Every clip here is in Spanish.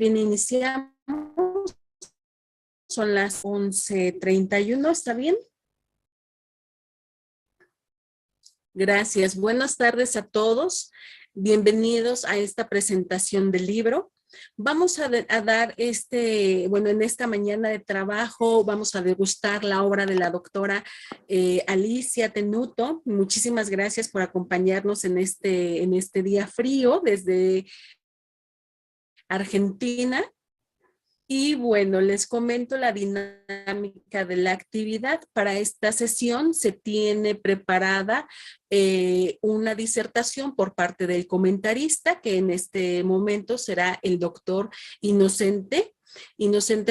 Bien, iniciamos. Son las 11:31, ¿está bien? Gracias. Buenas tardes a todos. Bienvenidos a esta presentación del libro. Vamos a dar en esta mañana de trabajo vamos a degustar la obra de la doctora Alicia Tenuto. Muchísimas gracias por acompañarnos en este día frío desde Argentina. Y bueno, les comento la dinámica de la actividad. Para esta sesión se tiene preparada una disertación por parte del comentarista, que en este momento será el doctor Inocente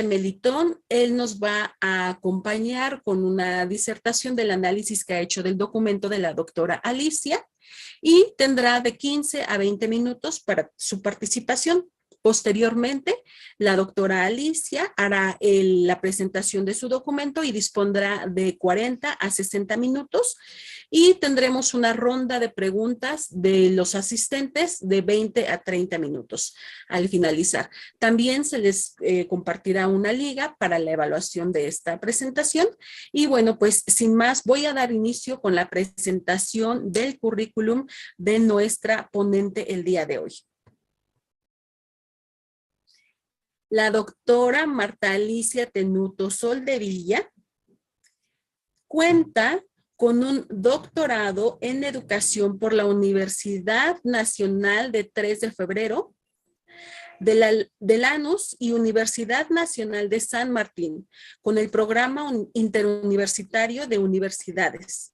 Melitón. Él nos va a acompañar con una disertación del análisis que ha hecho del documento de la doctora Alicia y tendrá de 15 a 20 minutos para su participación. Posteriormente, la doctora Alicia hará la presentación de su documento y dispondrá de 40 a 60 minutos y tendremos una ronda de preguntas de los asistentes de 20 a 30 minutos al finalizar. También se les compartirá una liga para la evaluación de esta presentación y bueno, pues sin más voy a dar inicio con la presentación del currículum de nuestra ponente el día de hoy. La doctora Marta Alicia Tenuto Soldevilla cuenta con un doctorado en educación por la Universidad Nacional de 3 de Febrero, de Lanús y Universidad Nacional de San Martín, con el programa interuniversitario de universidades.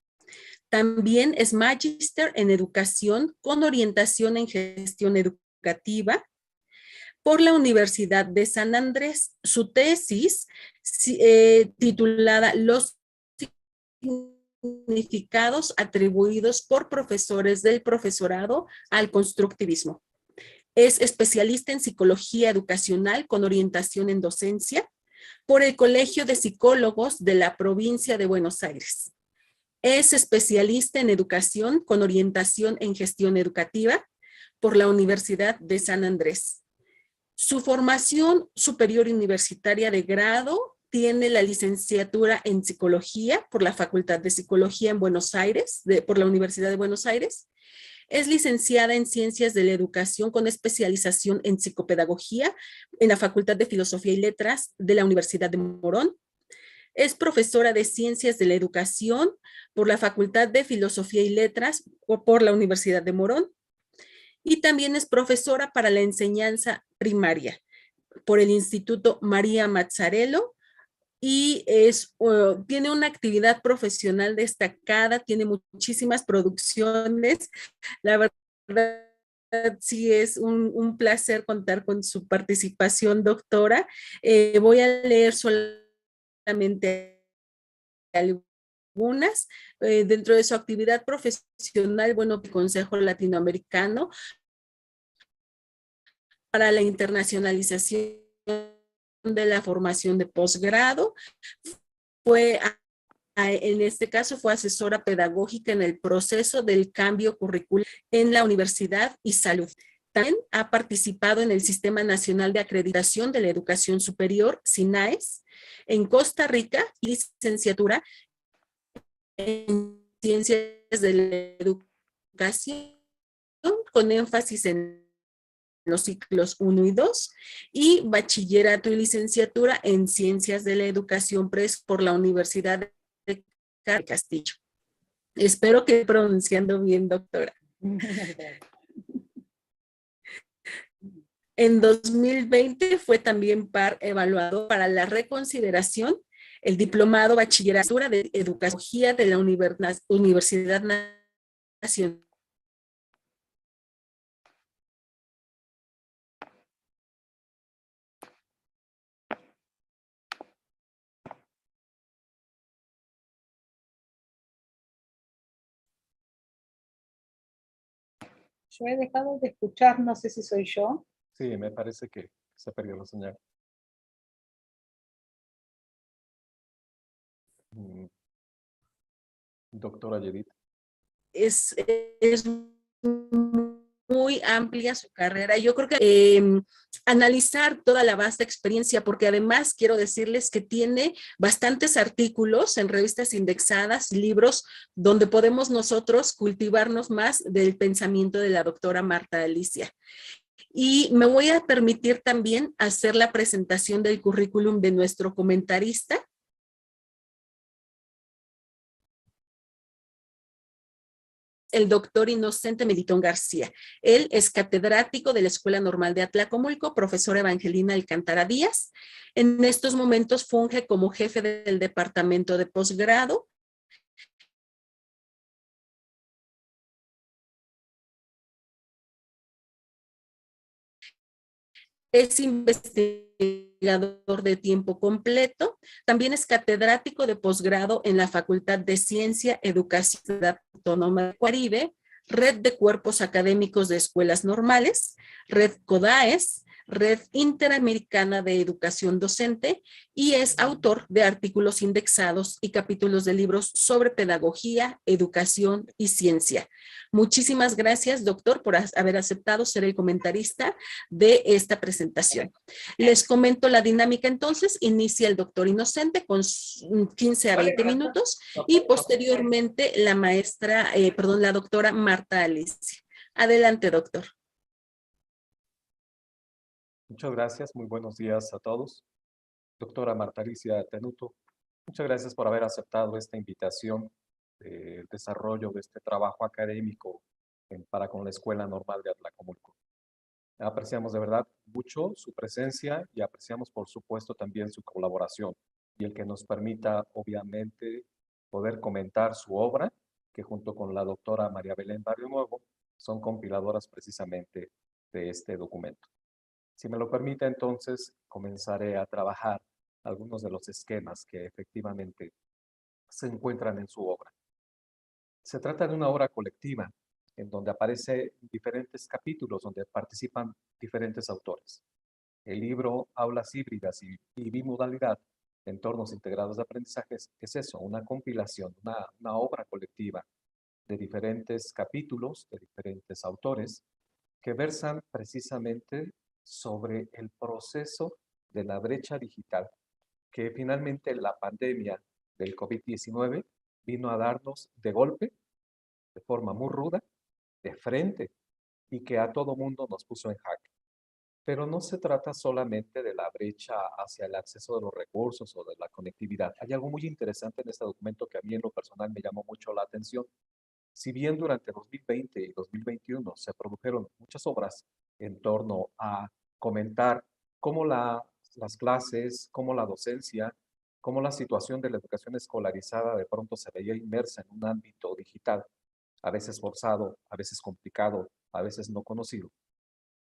También es magíster en educación con orientación en gestión educativa por la Universidad de San Andrés. Su tesis, titulada Los significados atribuidos por profesores del profesorado al constructivismo. Es especialista en psicología educacional con orientación en docencia por el Colegio de Psicólogos de la provincia de Buenos Aires. Es especialista en educación con orientación en gestión educativa por la Universidad de San Andrés. Su formación superior universitaria de grado tiene la licenciatura en psicología por la Facultad de Psicología en Buenos Aires, por la Universidad de Buenos Aires. Es licenciada en Ciencias de la Educación con especialización en psicopedagogía en la Facultad de Filosofía y Letras de la Universidad de Morón. Es profesora de Ciencias de la Educación por la Facultad de Filosofía y Letras por la Universidad de Morón. Y también es profesora para la enseñanza primaria por el Instituto María Mazzarello y tiene una actividad profesional destacada, tiene muchísimas producciones. La verdad, sí es un placer contar con su participación, doctora. Voy a leer solamente algunas. Dentro de su actividad profesional, bueno, el Consejo Latinoamericano para la internacionalización de la formación de posgrado. En este caso fue asesora pedagógica en el proceso del cambio curricular en la Universidad y Salud. También ha participado en el Sistema Nacional de Acreditación de la Educación Superior, SINAES, en Costa Rica, y licenciatura en Ciencias de la Educación, con énfasis en los ciclos 1 y 2, y bachillerato y licenciatura en Ciencias de la Educación por la Universidad de Castillo. Espero que esté pronunciando bien, doctora. En 2020 fue también par evaluado para la reconsideración el diplomado bachillerato de educación de la Universidad Nacional. Yo he dejado de escuchar, no sé si soy yo. Sí, me parece que se perdió la señal. Doctora Yedid. Es muy amplia su carrera. Yo creo que analizar toda la vasta experiencia, porque además quiero decirles que tiene bastantes artículos en revistas indexadas, libros, donde podemos nosotros cultivarnos más del pensamiento de la doctora Marta Alicia. Y me voy a permitir también hacer la presentación del currículum de nuestro comentarista. El doctor Inocente Meditón García. Él es catedrático de la Escuela Normal de Atlacomulco, profesora Evangelina Alcántara Díaz. En estos momentos funge como jefe del departamento de posgrado. Es investigador de tiempo completo. También es catedrático de posgrado en la Facultad de Ciencia, Educación Autónoma de Caribe, Red de Cuerpos Académicos de Escuelas Normales, Red CODAES, Red Interamericana de Educación Docente, y es autor de artículos indexados y capítulos de libros sobre pedagogía, educación y ciencia. Muchísimas gracias, doctor, por haber aceptado ser el comentarista de esta presentación. Les comento la dinámica entonces. Inicia el doctor Inocente con 15 a 20 minutos y posteriormente la maestra, la doctora Marta Alicia. Adelante, doctor. Muchas gracias, muy buenos días a todos. Doctora Marta Alicia Tenuto, muchas gracias por haber aceptado esta invitación del desarrollo de este trabajo académico para con la Escuela Normal de Atlacomulco. Apreciamos de verdad mucho su presencia y apreciamos por supuesto también su colaboración y el que nos permita obviamente poder comentar su obra, que junto con la doctora María Belén Barrio Nuevo son compiladoras precisamente de este documento. Si me lo permite, entonces comenzaré a trabajar algunos de los esquemas que efectivamente se encuentran en su obra. Se trata de una obra colectiva en donde aparecen diferentes capítulos donde participan diferentes autores. El libro Aulas Híbridas y Bimodalidad, Entornos Integrados de Aprendizajes, es eso, una compilación, una obra colectiva de diferentes capítulos, de diferentes autores, que versan precisamente sobre el proceso de la brecha digital, que finalmente la pandemia del COVID-19 vino a darnos de golpe, de forma muy ruda, de frente, y que a todo mundo nos puso en jaque. Pero no se trata solamente de la brecha hacia el acceso de los recursos o de la conectividad. Hay algo muy interesante en este documento que a mí en lo personal me llamó mucho la atención. Si bien durante 2020 y 2021 se produjeron muchas obras en torno a comentar cómo las clases, cómo la docencia, cómo la situación de la educación escolarizada de pronto se veía inmersa en un ámbito digital, a veces forzado, a veces complicado, a veces no conocido.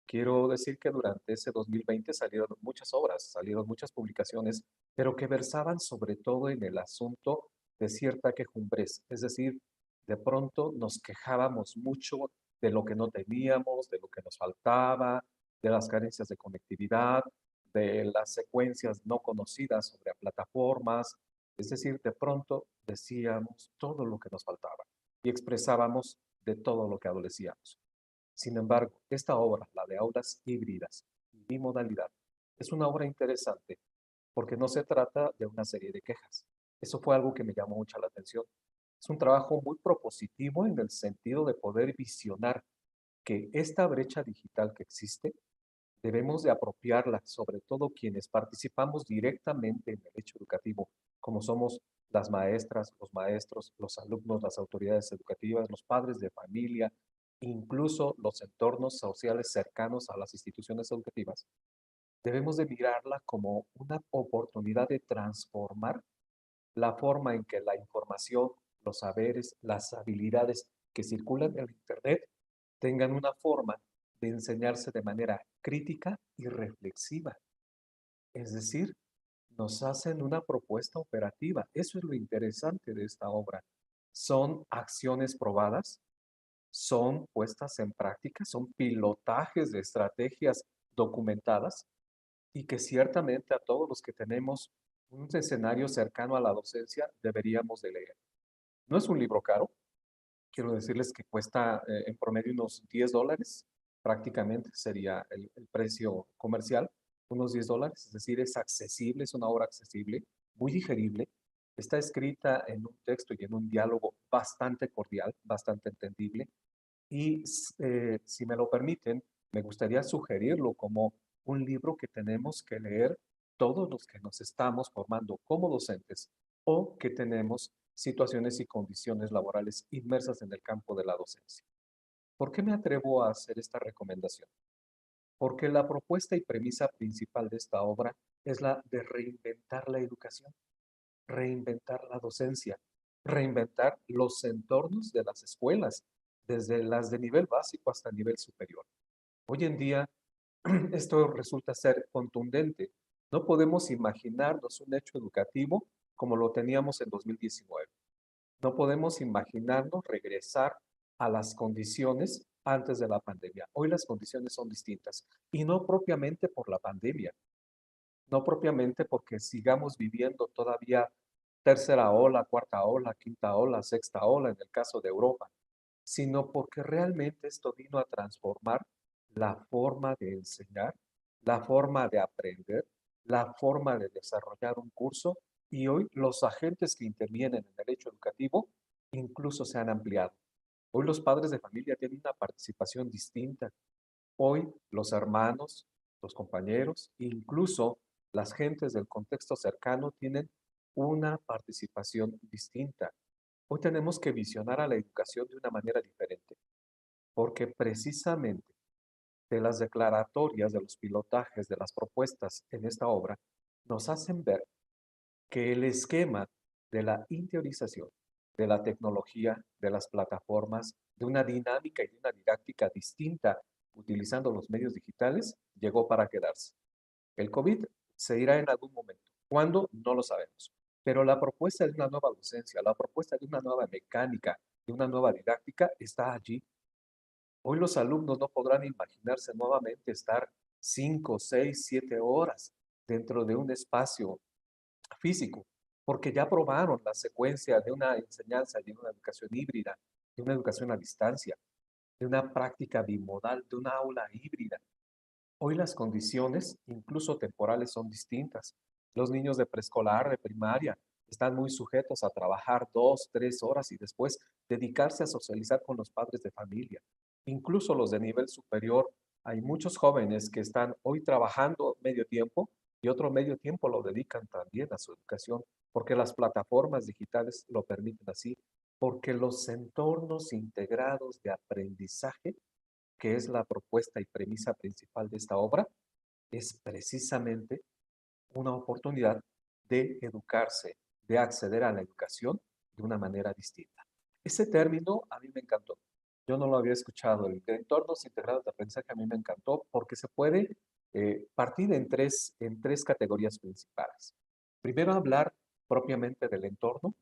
Quiero decir que durante ese 2020 salieron muchas obras, salieron muchas publicaciones, pero que versaban sobre todo en el asunto de cierta quejumbrez, es decir, de pronto nos quejábamos mucho de lo que no teníamos, de lo que nos faltaba, de las carencias de conectividad, de las secuencias no conocidas sobre plataformas, es decir, de pronto decíamos todo lo que nos faltaba y expresábamos de todo lo que adolecíamos. Sin embargo, esta obra, la de Aulas Híbridas y Bimodalidad, es una obra interesante porque no se trata de una serie de quejas. Eso fue algo que me llamó mucho la atención. Es un trabajo muy propositivo en el sentido de poder visionar que esta brecha digital que existe, debemos de apropiarla, sobre todo quienes participamos directamente en el hecho educativo, como somos las maestras, los maestros, los alumnos, las autoridades educativas, los padres de familia, incluso los entornos sociales cercanos a las instituciones educativas. Debemos de mirarla como una oportunidad de transformar la forma en que la información, los saberes, las habilidades que circulan en Internet tengan una forma de enseñarse de manera crítica y reflexiva. Es decir, nos hacen una propuesta operativa. Eso es lo interesante de esta obra. Son acciones probadas, son puestas en práctica, son pilotajes de estrategias documentadas y que ciertamente a todos los que tenemos un escenario cercano a la docencia deberíamos de leer. No es un libro caro, quiero decirles que cuesta en promedio unos $10, prácticamente sería el precio comercial, unos $10, es decir, es accesible, es una obra accesible, muy digerible, está escrita en un texto y en un diálogo bastante cordial, bastante entendible, y si me lo permiten, me gustaría sugerirlo como un libro que tenemos que leer todos los que nos estamos formando como docentes o que tenemos situaciones y condiciones laborales inmersas en el campo de la docencia. ¿Por qué me atrevo a hacer esta recomendación? Porque la propuesta y premisa principal de esta obra es la de reinventar la educación, reinventar la docencia, reinventar los entornos de las escuelas, desde las de nivel básico hasta nivel superior. Hoy en día esto resulta ser contundente. No podemos imaginarnos un hecho educativo como lo teníamos en 2019. No podemos imaginarnos regresar a las condiciones antes de la pandemia. Hoy las condiciones son distintas y no propiamente por la pandemia, no propiamente porque sigamos viviendo todavía tercera ola, cuarta ola, quinta ola, sexta ola en el caso de Europa, sino porque realmente esto vino a transformar la forma de enseñar, la forma de aprender, la forma de desarrollar un curso y hoy los agentes que intervienen en el hecho educativo incluso se han ampliado. Hoy los padres de familia tienen una participación distinta. Hoy los hermanos, los compañeros, incluso las gentes del contexto cercano tienen una participación distinta. Hoy tenemos que visionar a la educación de una manera diferente, porque precisamente de las declaratorias, de los pilotajes, de las propuestas en esta obra, nos hacen ver que el esquema de la interiorización, de la tecnología, de las plataformas, de una dinámica y de una didáctica distinta utilizando los medios digitales, llegó para quedarse. El COVID se irá en algún momento. ¿Cuándo? No lo sabemos. Pero la propuesta de una nueva docencia, la propuesta de una nueva mecánica, de una nueva didáctica, está allí. Hoy los alumnos no podrán imaginarse nuevamente estar 5, 6, 7 horas dentro de un espacio físico, porque ya probaron la secuencia de una enseñanza y de una educación híbrida, de una educación a distancia, de una práctica bimodal, de una aula híbrida. Hoy las condiciones, incluso temporales, son distintas. Los niños de preescolar, de primaria, están muy sujetos a trabajar 2, 3 horas y después dedicarse a socializar con los padres de familia. Incluso los de nivel superior, hay muchos jóvenes que están hoy trabajando medio tiempo y otro medio tiempo lo dedican también a su educación, porque las plataformas digitales lo permiten así, porque los entornos integrados de aprendizaje que es la propuesta y premisa principal de esta obra, es precisamente una oportunidad de educarse, de acceder a la educación de una manera distinta. Ese término a mí me encantó. Yo no lo había escuchado. El de entornos integrados de aprendizaje a mí me encantó porque se puede partir en tres categorías principales. Primero, hablar propiamente del entorno,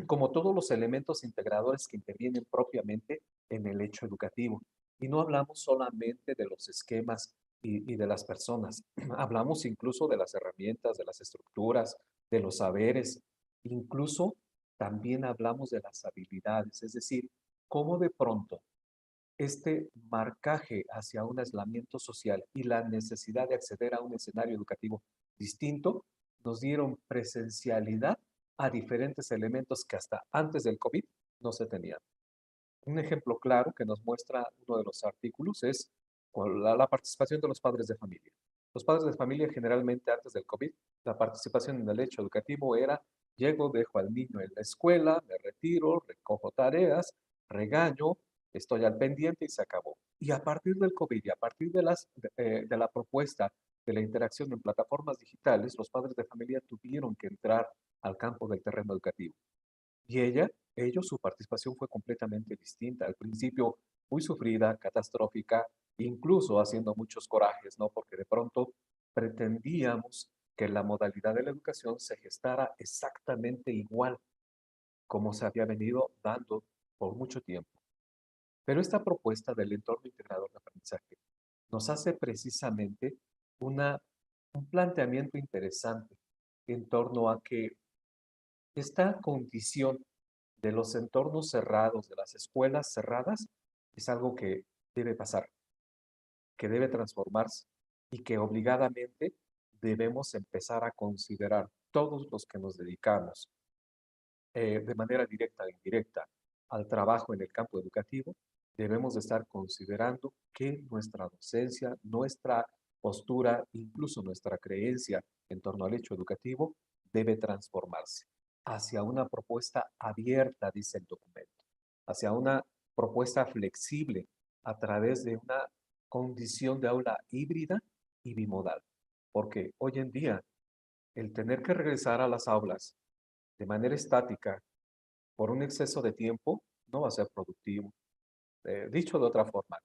como todos los elementos integradores que intervienen propiamente en el hecho educativo. Y no hablamos solamente de los esquemas y de las personas, hablamos incluso de las herramientas, de las estructuras, de los saberes, incluso también hablamos de las habilidades, es decir, cómo de pronto este marcaje hacia un aislamiento social y la necesidad de acceder a un escenario educativo distinto nos dieron presencialidad a diferentes elementos que hasta antes del COVID no se tenían. Un ejemplo claro que nos muestra uno de los artículos es la participación de los padres de familia. Los padres de familia generalmente antes del COVID, la participación en el hecho educativo era: llego, dejo al niño en la escuela, me retiro, recojo tareas, regaño, estoy al pendiente y se acabó. Y a partir del COVID y a partir de la propuesta de la interacción en plataformas digitales, los padres de familia tuvieron que entrar al campo del terreno educativo. Y ellos, su participación fue completamente distinta. Al principio, muy sufrida, catastrófica, incluso haciendo muchos corajes, ¿no? Porque de pronto pretendíamos que la modalidad de la educación se gestara exactamente igual como se había venido dando por mucho tiempo. Pero esta propuesta del entorno integrador de aprendizaje nos hace precisamente un planteamiento interesante en torno a que esta condición de los entornos cerrados, de las escuelas cerradas, es algo que debe pasar, que debe transformarse y que obligadamente debemos empezar a considerar todos los que nos dedicamos de manera directa o indirecta al trabajo en el campo educativo, debemos de estar considerando que nuestra docencia, nuestra postura, incluso nuestra creencia en torno al hecho educativo, debe transformarse hacia una propuesta abierta, dice el documento, hacia una propuesta flexible a través de una condición de aula híbrida y bimodal. Porque hoy en día, el tener que regresar a las aulas de manera estática por un exceso de tiempo no va a ser productivo. Dicho de otra forma,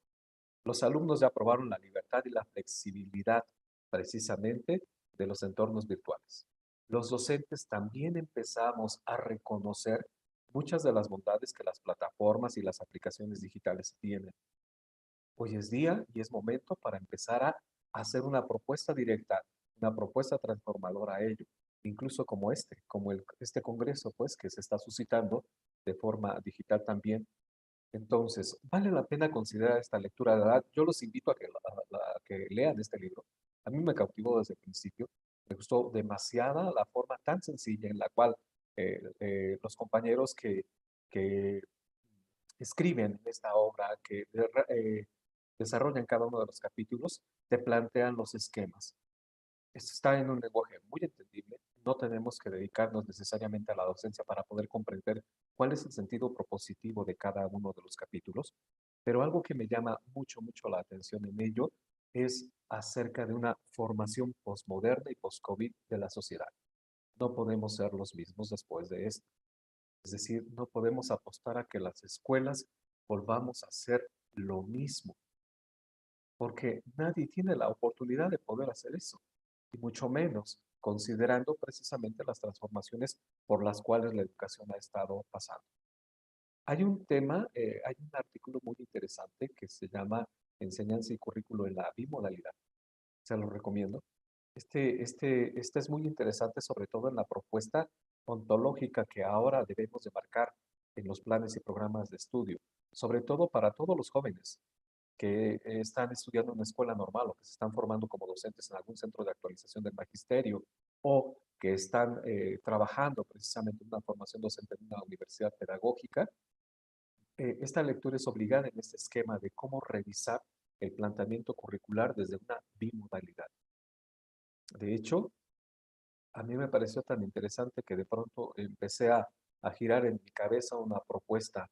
los alumnos ya probaron la libertad y la flexibilidad precisamente de los entornos virtuales. Los docentes también empezamos a reconocer muchas de las bondades que las plataformas y las aplicaciones digitales tienen. Hoy es día y es momento para empezar a hacer una propuesta directa, una propuesta transformadora a ello, incluso como este congreso, pues, que se está suscitando de forma digital también. Entonces, vale la pena considerar esta lectura de edad. Yo los invito a que lean este libro. A mí me cautivó desde el principio. Me gustó demasiada la forma tan sencilla en la cual los compañeros que escriben esta obra, que desarrollan cada uno de los capítulos, te plantean los esquemas. Esto está en un lenguaje muy entendible. No tenemos que dedicarnos necesariamente a la docencia para poder comprender cuál es el sentido propositivo de cada uno de los capítulos, pero algo que me llama mucho, mucho la atención en ello es acerca de una formación posmoderna y post-COVID de la sociedad. No podemos ser los mismos después de esto. Es decir, no podemos apostar a que las escuelas volvamos a hacer lo mismo, porque nadie tiene la oportunidad de poder hacer eso, y mucho menos considerando precisamente las transformaciones por las cuales la educación ha estado pasando. Hay un tema, hay un artículo muy interesante que se llama Enseñanza y currículo en la bimodalidad. Se lo recomiendo. Este es muy interesante, sobre todo en la propuesta ontológica que ahora debemos de marcar en los planes y programas de estudio, sobre todo para todos los jóvenes que están estudiando en una escuela normal o que se están formando como docentes en algún centro de actualización del magisterio o que están trabajando precisamente en una formación docente en una universidad pedagógica. Esta lectura es obligada en este esquema de cómo revisar el planteamiento curricular desde una bimodalidad. De hecho, a mí me pareció tan interesante que de pronto empecé a girar en mi cabeza una propuesta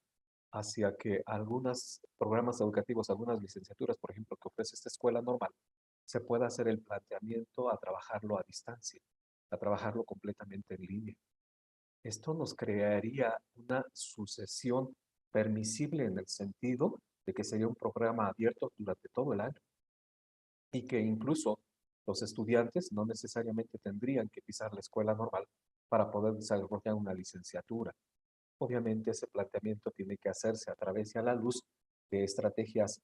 hacia que algunos programas educativos, algunas licenciaturas, por ejemplo, que ofrece esta escuela normal, se pueda hacer el planteamiento a trabajarlo a distancia, a trabajarlo completamente en línea. Esto nos crearía una sucesión permisible en el sentido de que sería un programa abierto durante todo el año y que incluso los estudiantes no necesariamente tendrían que pisar la escuela normal para poder desarrollar una licenciatura. Obviamente ese planteamiento tiene que hacerse a través y a la luz de estrategias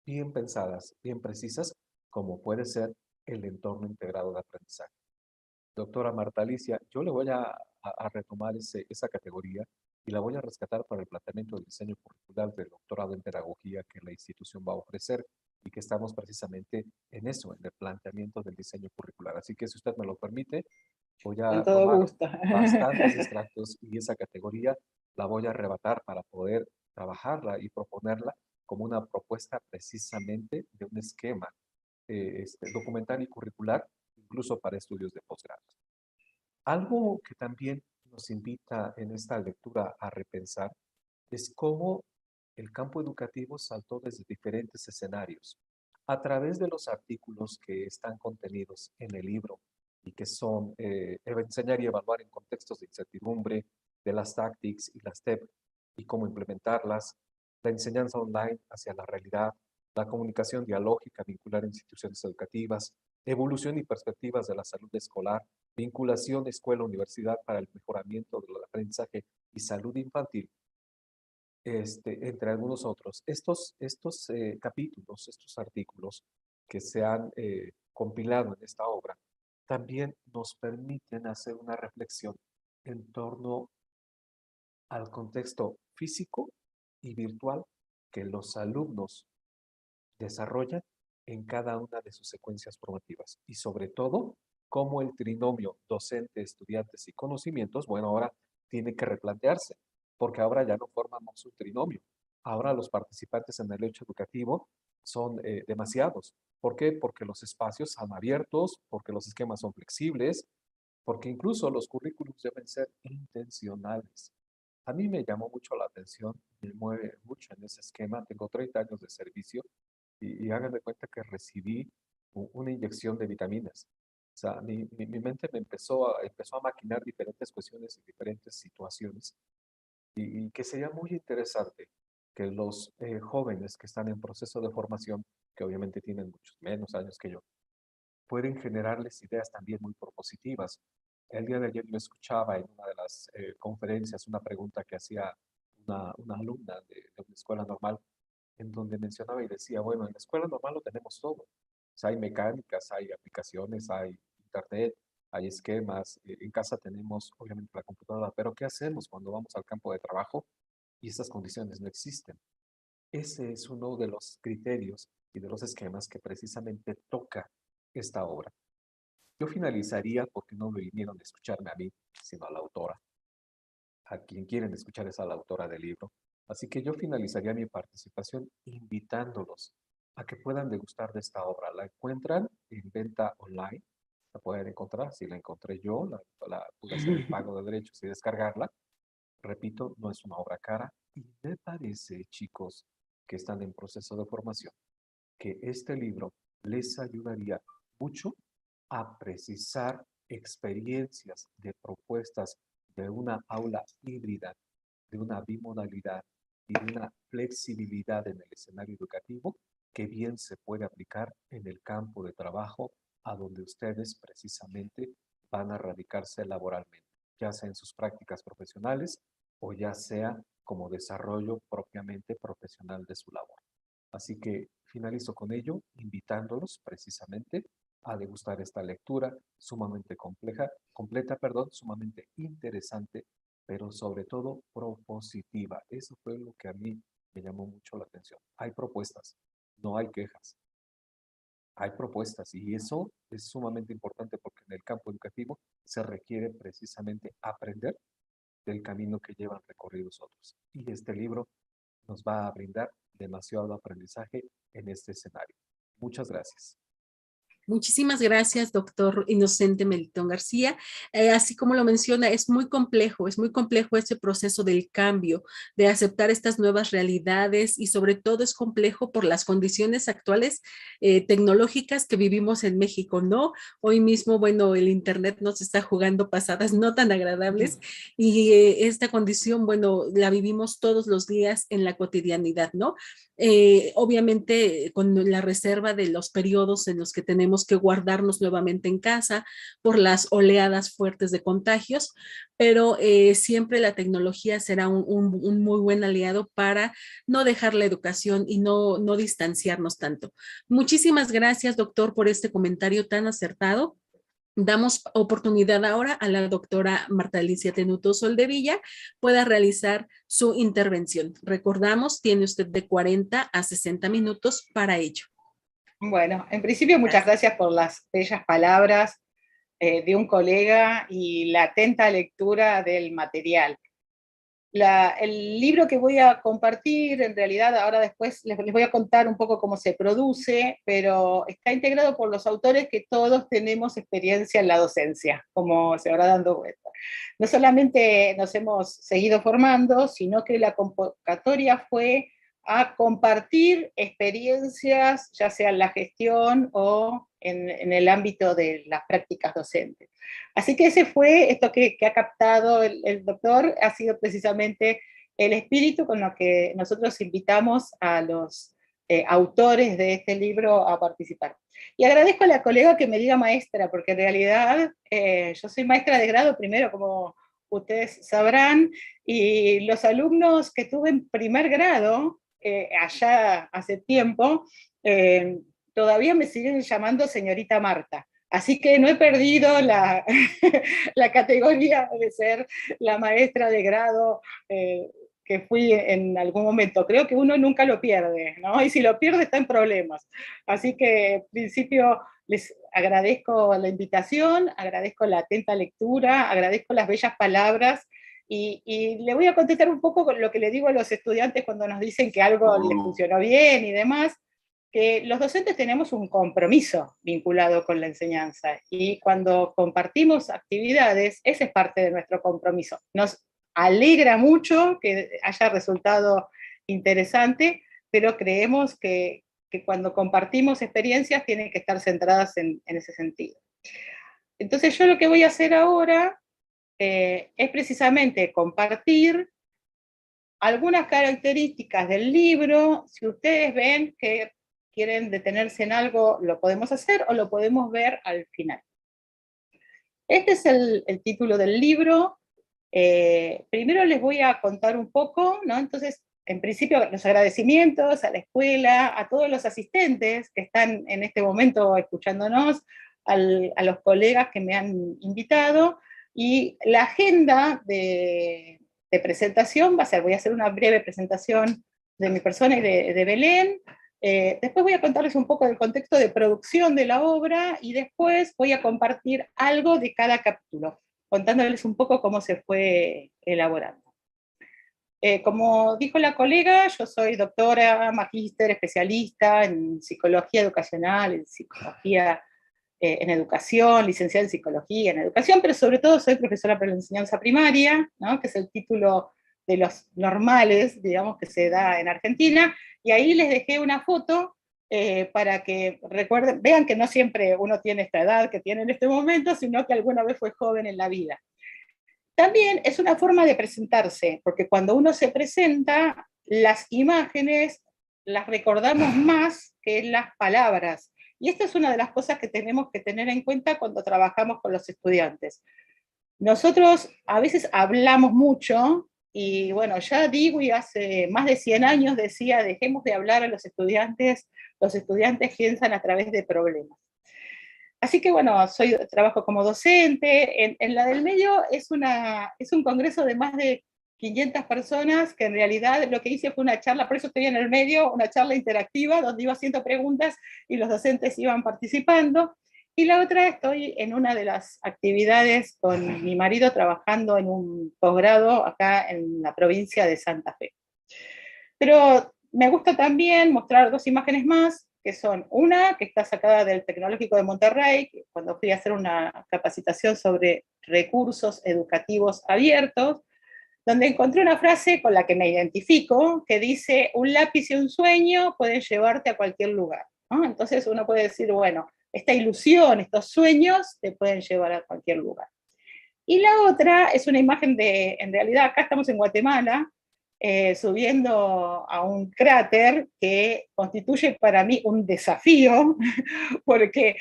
bien pensadas, bien precisas, como puede ser el entorno integrado de aprendizaje. Doctora Marta Alicia, yo le voy a retomar esa categoría y la voy a rescatar para el planteamiento del diseño curricular del doctorado en pedagogía que la institución va a ofrecer y que estamos precisamente en eso, en el planteamiento del diseño curricular. Así que si usted me lo permite, voy Con a todo tomar gusto. bastantes extractos y esa categoría la voy a arrebatar para poder trabajarla y proponerla como una propuesta precisamente de un esquema documental y curricular, incluso para estudios de posgrado. Algo que también nos invita en esta lectura a repensar es cómo el campo educativo saltó desde diferentes escenarios. A través de los artículos que están contenidos en el libro y que son enseñar y evaluar en contextos de incertidumbre, de las TACTICS y las TEP y cómo implementarlas, la enseñanza online hacia la realidad, la comunicación dialógica vincular instituciones educativas, evolución y perspectivas de la salud escolar, vinculación escuela-universidad para el mejoramiento del aprendizaje y salud infantil, entre algunos otros. Estos capítulos, estos artículos que se han compilado en esta obra, también nos permiten hacer una reflexión en torno al contexto físico y virtual que los alumnos desarrollan en cada una de sus secuencias formativas. Y sobre todo, cómo el trinomio docente, estudiantes y conocimientos, bueno, ahora tiene que replantearse, porque ahora ya no formamos un trinomio. Ahora los participantes en el hecho educativo son demasiados. ¿Por qué? Porque los espacios son abiertos, porque los esquemas son flexibles, porque incluso los currículums deben ser intencionales. A mí me llamó mucho la atención, me mueve mucho en ese esquema. Tengo 30 años de servicio y hagan de cuenta que recibí una inyección de vitaminas. O sea, mi mente me empezó a maquinar diferentes cuestiones y diferentes situaciones y que sería muy interesante que los jóvenes que están en proceso de formación, que obviamente tienen muchos menos años que yo, pueden generarles ideas también muy propositivas. El día de ayer yo escuchaba en una de las conferencias una pregunta que hacía una alumna de una escuela normal, en donde mencionaba y decía, bueno, en la escuela normal lo tenemos todo. O sea, hay mecánicas, hay aplicaciones, hay internet, hay esquemas. En casa tenemos, obviamente, la computadora, pero ¿qué hacemos cuando vamos al campo de trabajo y esas condiciones no existen? Ese es uno de los criterios y de los esquemas que precisamente toca esta obra. Yo finalizaría, porque no me vinieron a escucharme a mí, sino a la autora. A quien quieren escuchar es a la autora del libro. Así que yo finalizaría mi participación invitándolos a que puedan degustar de esta obra. La encuentran en venta online, la pueden encontrar. Si la encontré yo, la pude hacer el pago de derechos y descargarla. Repito, no es una obra cara y me parece, chicos, que están en proceso de formación, que este libro les ayudaría mucho a precisar experiencias de propuestas de una aula híbrida, de una bimodalidad y de una flexibilidad en el escenario educativo que bien se puede aplicar en el campo de trabajo a donde ustedes precisamente van a radicarse laboralmente, ya sea en sus prácticas profesionales o ya sea como desarrollo propiamente profesional de su labor. Así que finalizo con ello, invitándolos precisamente a degustar esta lectura sumamente compleja, completa, perdón, sumamente interesante, pero sobre todo propositiva. Eso fue lo que a mí me llamó mucho la atención. Hay propuestas, no hay quejas. Hay propuestas y eso es sumamente importante porque en el campo educativo se requiere precisamente aprender del camino que llevan recorridos otros. Y este libro nos va a brindar demasiado aprendizaje en este escenario. Muchas gracias. Muchísimas gracias, doctor Inocente Melitón García. Así como lo menciona, es muy complejo ese proceso del cambio, de aceptar estas nuevas realidades y sobre todo es complejo por las condiciones actuales tecnológicas que vivimos en México, ¿no? Hoy mismo, bueno, el Internet nos está jugando pasadas no tan agradables y esta condición, bueno, la vivimos todos los días en la cotidianidad, ¿no? Obviamente con la reserva de los periodos en los que tenemos que guardarnos nuevamente en casa por las oleadas fuertes de contagios, pero siempre la tecnología será un muy buen aliado para no dejar la educación y no distanciarnos tanto. Muchísimas gracias, doctor, por este comentario tan acertado. Damos oportunidad ahora a la doctora Marta Alicia Tenuto Soldevilla pueda realizar su intervención. Recordamos, tiene usted de 40 a 60 minutos para ello. Bueno, en principio muchas gracias por las bellas palabras de un colega y la atenta lectura del material. El libro que voy a compartir, en realidad ahora después les voy a contar un poco cómo se produce, pero está integrado por los autores que todos tenemos experiencia en la docencia, como se habrá dando cuenta. No solamente nos hemos seguido formando, sino que la convocatoria fue a compartir experiencias, ya sea en la gestión o en el ámbito de las prácticas docentes. Así que ese fue, esto que ha captado el doctor, ha sido precisamente el espíritu con lo que nosotros invitamos a los autores de este libro a participar. Y agradezco a la colega que me diga maestra, porque en realidad yo soy maestra de grado primero, como ustedes sabrán, y los alumnos que tuve en primer grado, allá hace tiempo, todavía me siguen llamando señorita Marta. Así que no he perdido la, la categoría de ser la maestra de grado que fui en algún momento. Creo que uno nunca lo pierde, ¿no? Y si lo pierde está en problemas. Así que en principio les agradezco la invitación, agradezco la atenta lectura, agradezco las bellas palabras y le voy a contestar un poco con lo que le digo a los estudiantes cuando nos dicen que algo les funcionó bien y demás, que los docentes tenemos un compromiso vinculado con la enseñanza y cuando compartimos actividades, ese es parte de nuestro compromiso. Nos alegra mucho que haya resultado interesante, pero creemos que cuando compartimos experiencias tienen que estar centradas en ese sentido. Entonces yo lo que voy a hacer ahora es precisamente compartir algunas características del libro. Si ustedes ven que quieren detenerse en algo, lo podemos hacer o lo podemos ver al final. Este es el título del libro. Primero les voy a contar un poco, ¿no? Entonces, en principio, los agradecimientos a la escuela, a todos los asistentes que están en este momento escuchándonos, a los colegas que me han invitado, y la agenda de presentación va a ser, voy a hacer una breve presentación de mi persona y de Belén. Después voy a contarles un poco del contexto de producción de la obra y después voy a compartir algo de cada capítulo, contándoles un poco cómo se fue elaborando. Como dijo la colega, yo soy doctora, magíster, especialista en psicología educacional, en psicología en educación, licenciada en psicología en educación, pero sobre todo soy profesora para la enseñanza primaria, ¿no? Que es el título de los normales, digamos, que se da en Argentina, y ahí les dejé una foto para que recuerden, vean que no siempre uno tiene esta edad que tiene en este momento, sino que alguna vez fue joven en la vida. También es una forma de presentarse, porque cuando uno se presenta, las imágenes las recordamos más que las palabras. Y esta es una de las cosas que tenemos que tener en cuenta cuando trabajamos con los estudiantes. Nosotros a veces hablamos mucho, y bueno, ya digo, y hace más de 100 años decía, dejemos de hablar a los estudiantes piensan a través de problemas. Así que bueno, trabajo como docente. En la del medio es un congreso de más de 500 personas, que en realidad lo que hice fue una charla, por eso estoy en el medio, una charla interactiva, donde iba haciendo preguntas y los docentes iban participando. Y la otra, estoy en una de las actividades con mi marido trabajando en un posgrado acá en la provincia de Santa Fe. Pero me gusta también mostrar dos imágenes más, que son una que está sacada del Tecnológico de Monterrey, cuando fui a hacer una capacitación sobre recursos educativos abiertos, donde encontré una frase con la que me identifico, que dice, un lápiz y un sueño pueden llevarte a cualquier lugar, ¿no? Entonces uno puede decir, bueno, esta ilusión, estos sueños te pueden llevar a cualquier lugar. Y la otra es una imagen de, en realidad acá estamos en Guatemala, subiendo a un cráter que constituye para mí un desafío, porque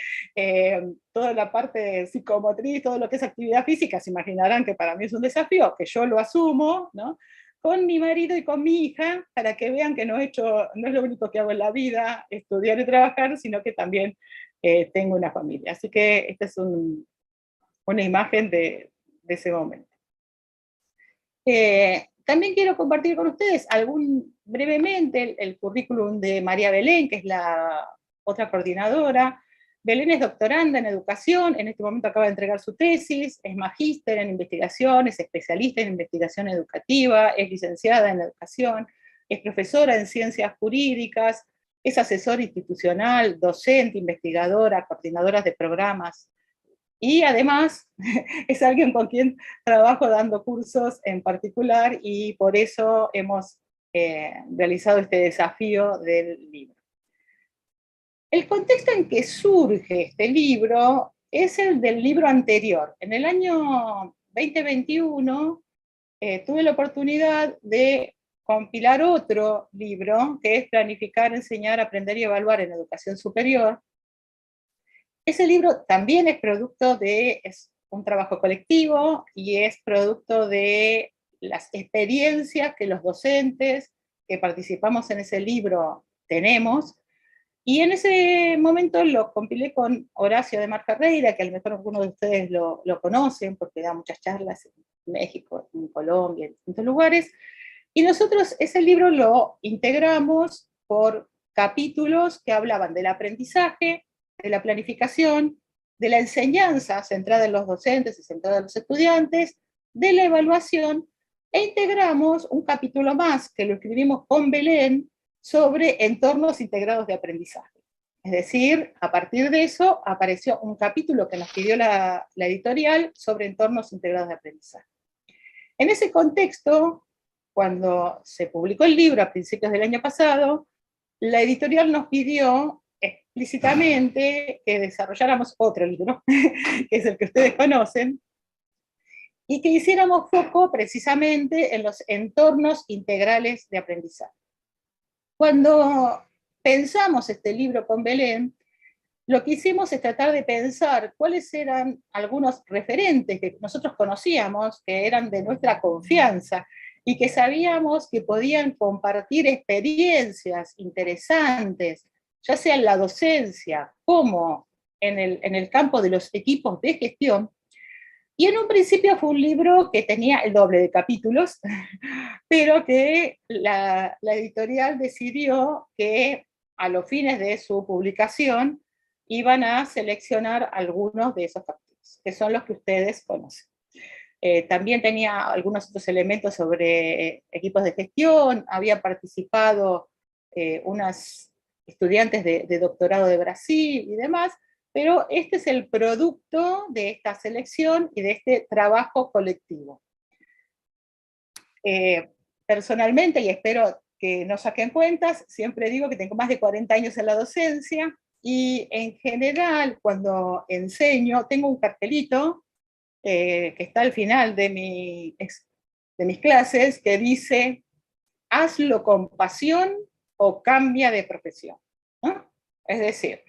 toda la parte psicomotriz, todo lo que es actividad física, se imaginarán que para mí es un desafío, que yo lo asumo, ¿no? Con mi marido y con mi hija, para que vean que no es lo único que hago en la vida, estudiar y trabajar, sino que también tengo una familia. Así que esta es una imagen de ese momento. También quiero compartir con ustedes brevemente el currículum de María Belén, que es la otra coordinadora. Belén es doctoranda en educación, en este momento acaba de entregar su tesis, es magíster en investigación, es especialista en investigación educativa, es licenciada en educación, es profesora en ciencias jurídicas, es asesora institucional, docente, investigadora, coordinadora de programas, y además es alguien con quien trabajo dando cursos en particular, y por eso hemos realizado este desafío del libro. El contexto en que surge este libro es el del libro anterior. En el año 2021 tuve la oportunidad de compilar otro libro, que es Planificar, Enseñar, Aprender y Evaluar en Educación Superior. Ese libro también es producto es un trabajo colectivo y es producto de las experiencias que los docentes que participamos en ese libro tenemos. Y en ese momento lo compilé con Horacio de Mar Ferreira, que a lo mejor algunos de ustedes lo conocen, porque da muchas charlas en México, en Colombia, en distintos lugares. Y nosotros ese libro lo integramos por capítulos que hablaban del aprendizaje, de la planificación, de la enseñanza centrada en los docentes y centrada en los estudiantes, de la evaluación, e integramos un capítulo más que lo escribimos con Belén sobre entornos integrados de aprendizaje. Es decir, a partir de eso apareció un capítulo que nos pidió la editorial sobre entornos integrados de aprendizaje. En ese contexto, cuando se publicó el libro a principios del año pasado, la editorial nos pidió explícitamente que desarrolláramos otro libro, que es el que ustedes conocen, y que hiciéramos foco precisamente en los entornos integrales de aprendizaje. Cuando pensamos este libro con Belén, lo que hicimos es tratar de pensar cuáles eran algunos referentes que nosotros conocíamos, que eran de nuestra confianza, y que sabíamos que podían compartir experiencias interesantes, ya sea en la docencia como en el campo de los equipos de gestión. Y en un principio fue un libro que tenía el doble de capítulos, pero que la editorial decidió que a los fines de su publicación iban a seleccionar algunos de esos capítulos, que son los que ustedes conocen. También tenía algunos otros elementos sobre equipos de gestión, había participado unas estudiantes de doctorado de Brasil y demás, pero este es el producto de esta selección y de este trabajo colectivo. Personalmente, y espero que no saquen cuentas, siempre digo que tengo más de 40 años en la docencia, y en general cuando enseño tengo un cartelito que está al final de mis clases, que dice, hazlo con pasión o cambia de profesión, ¿no? Es decir,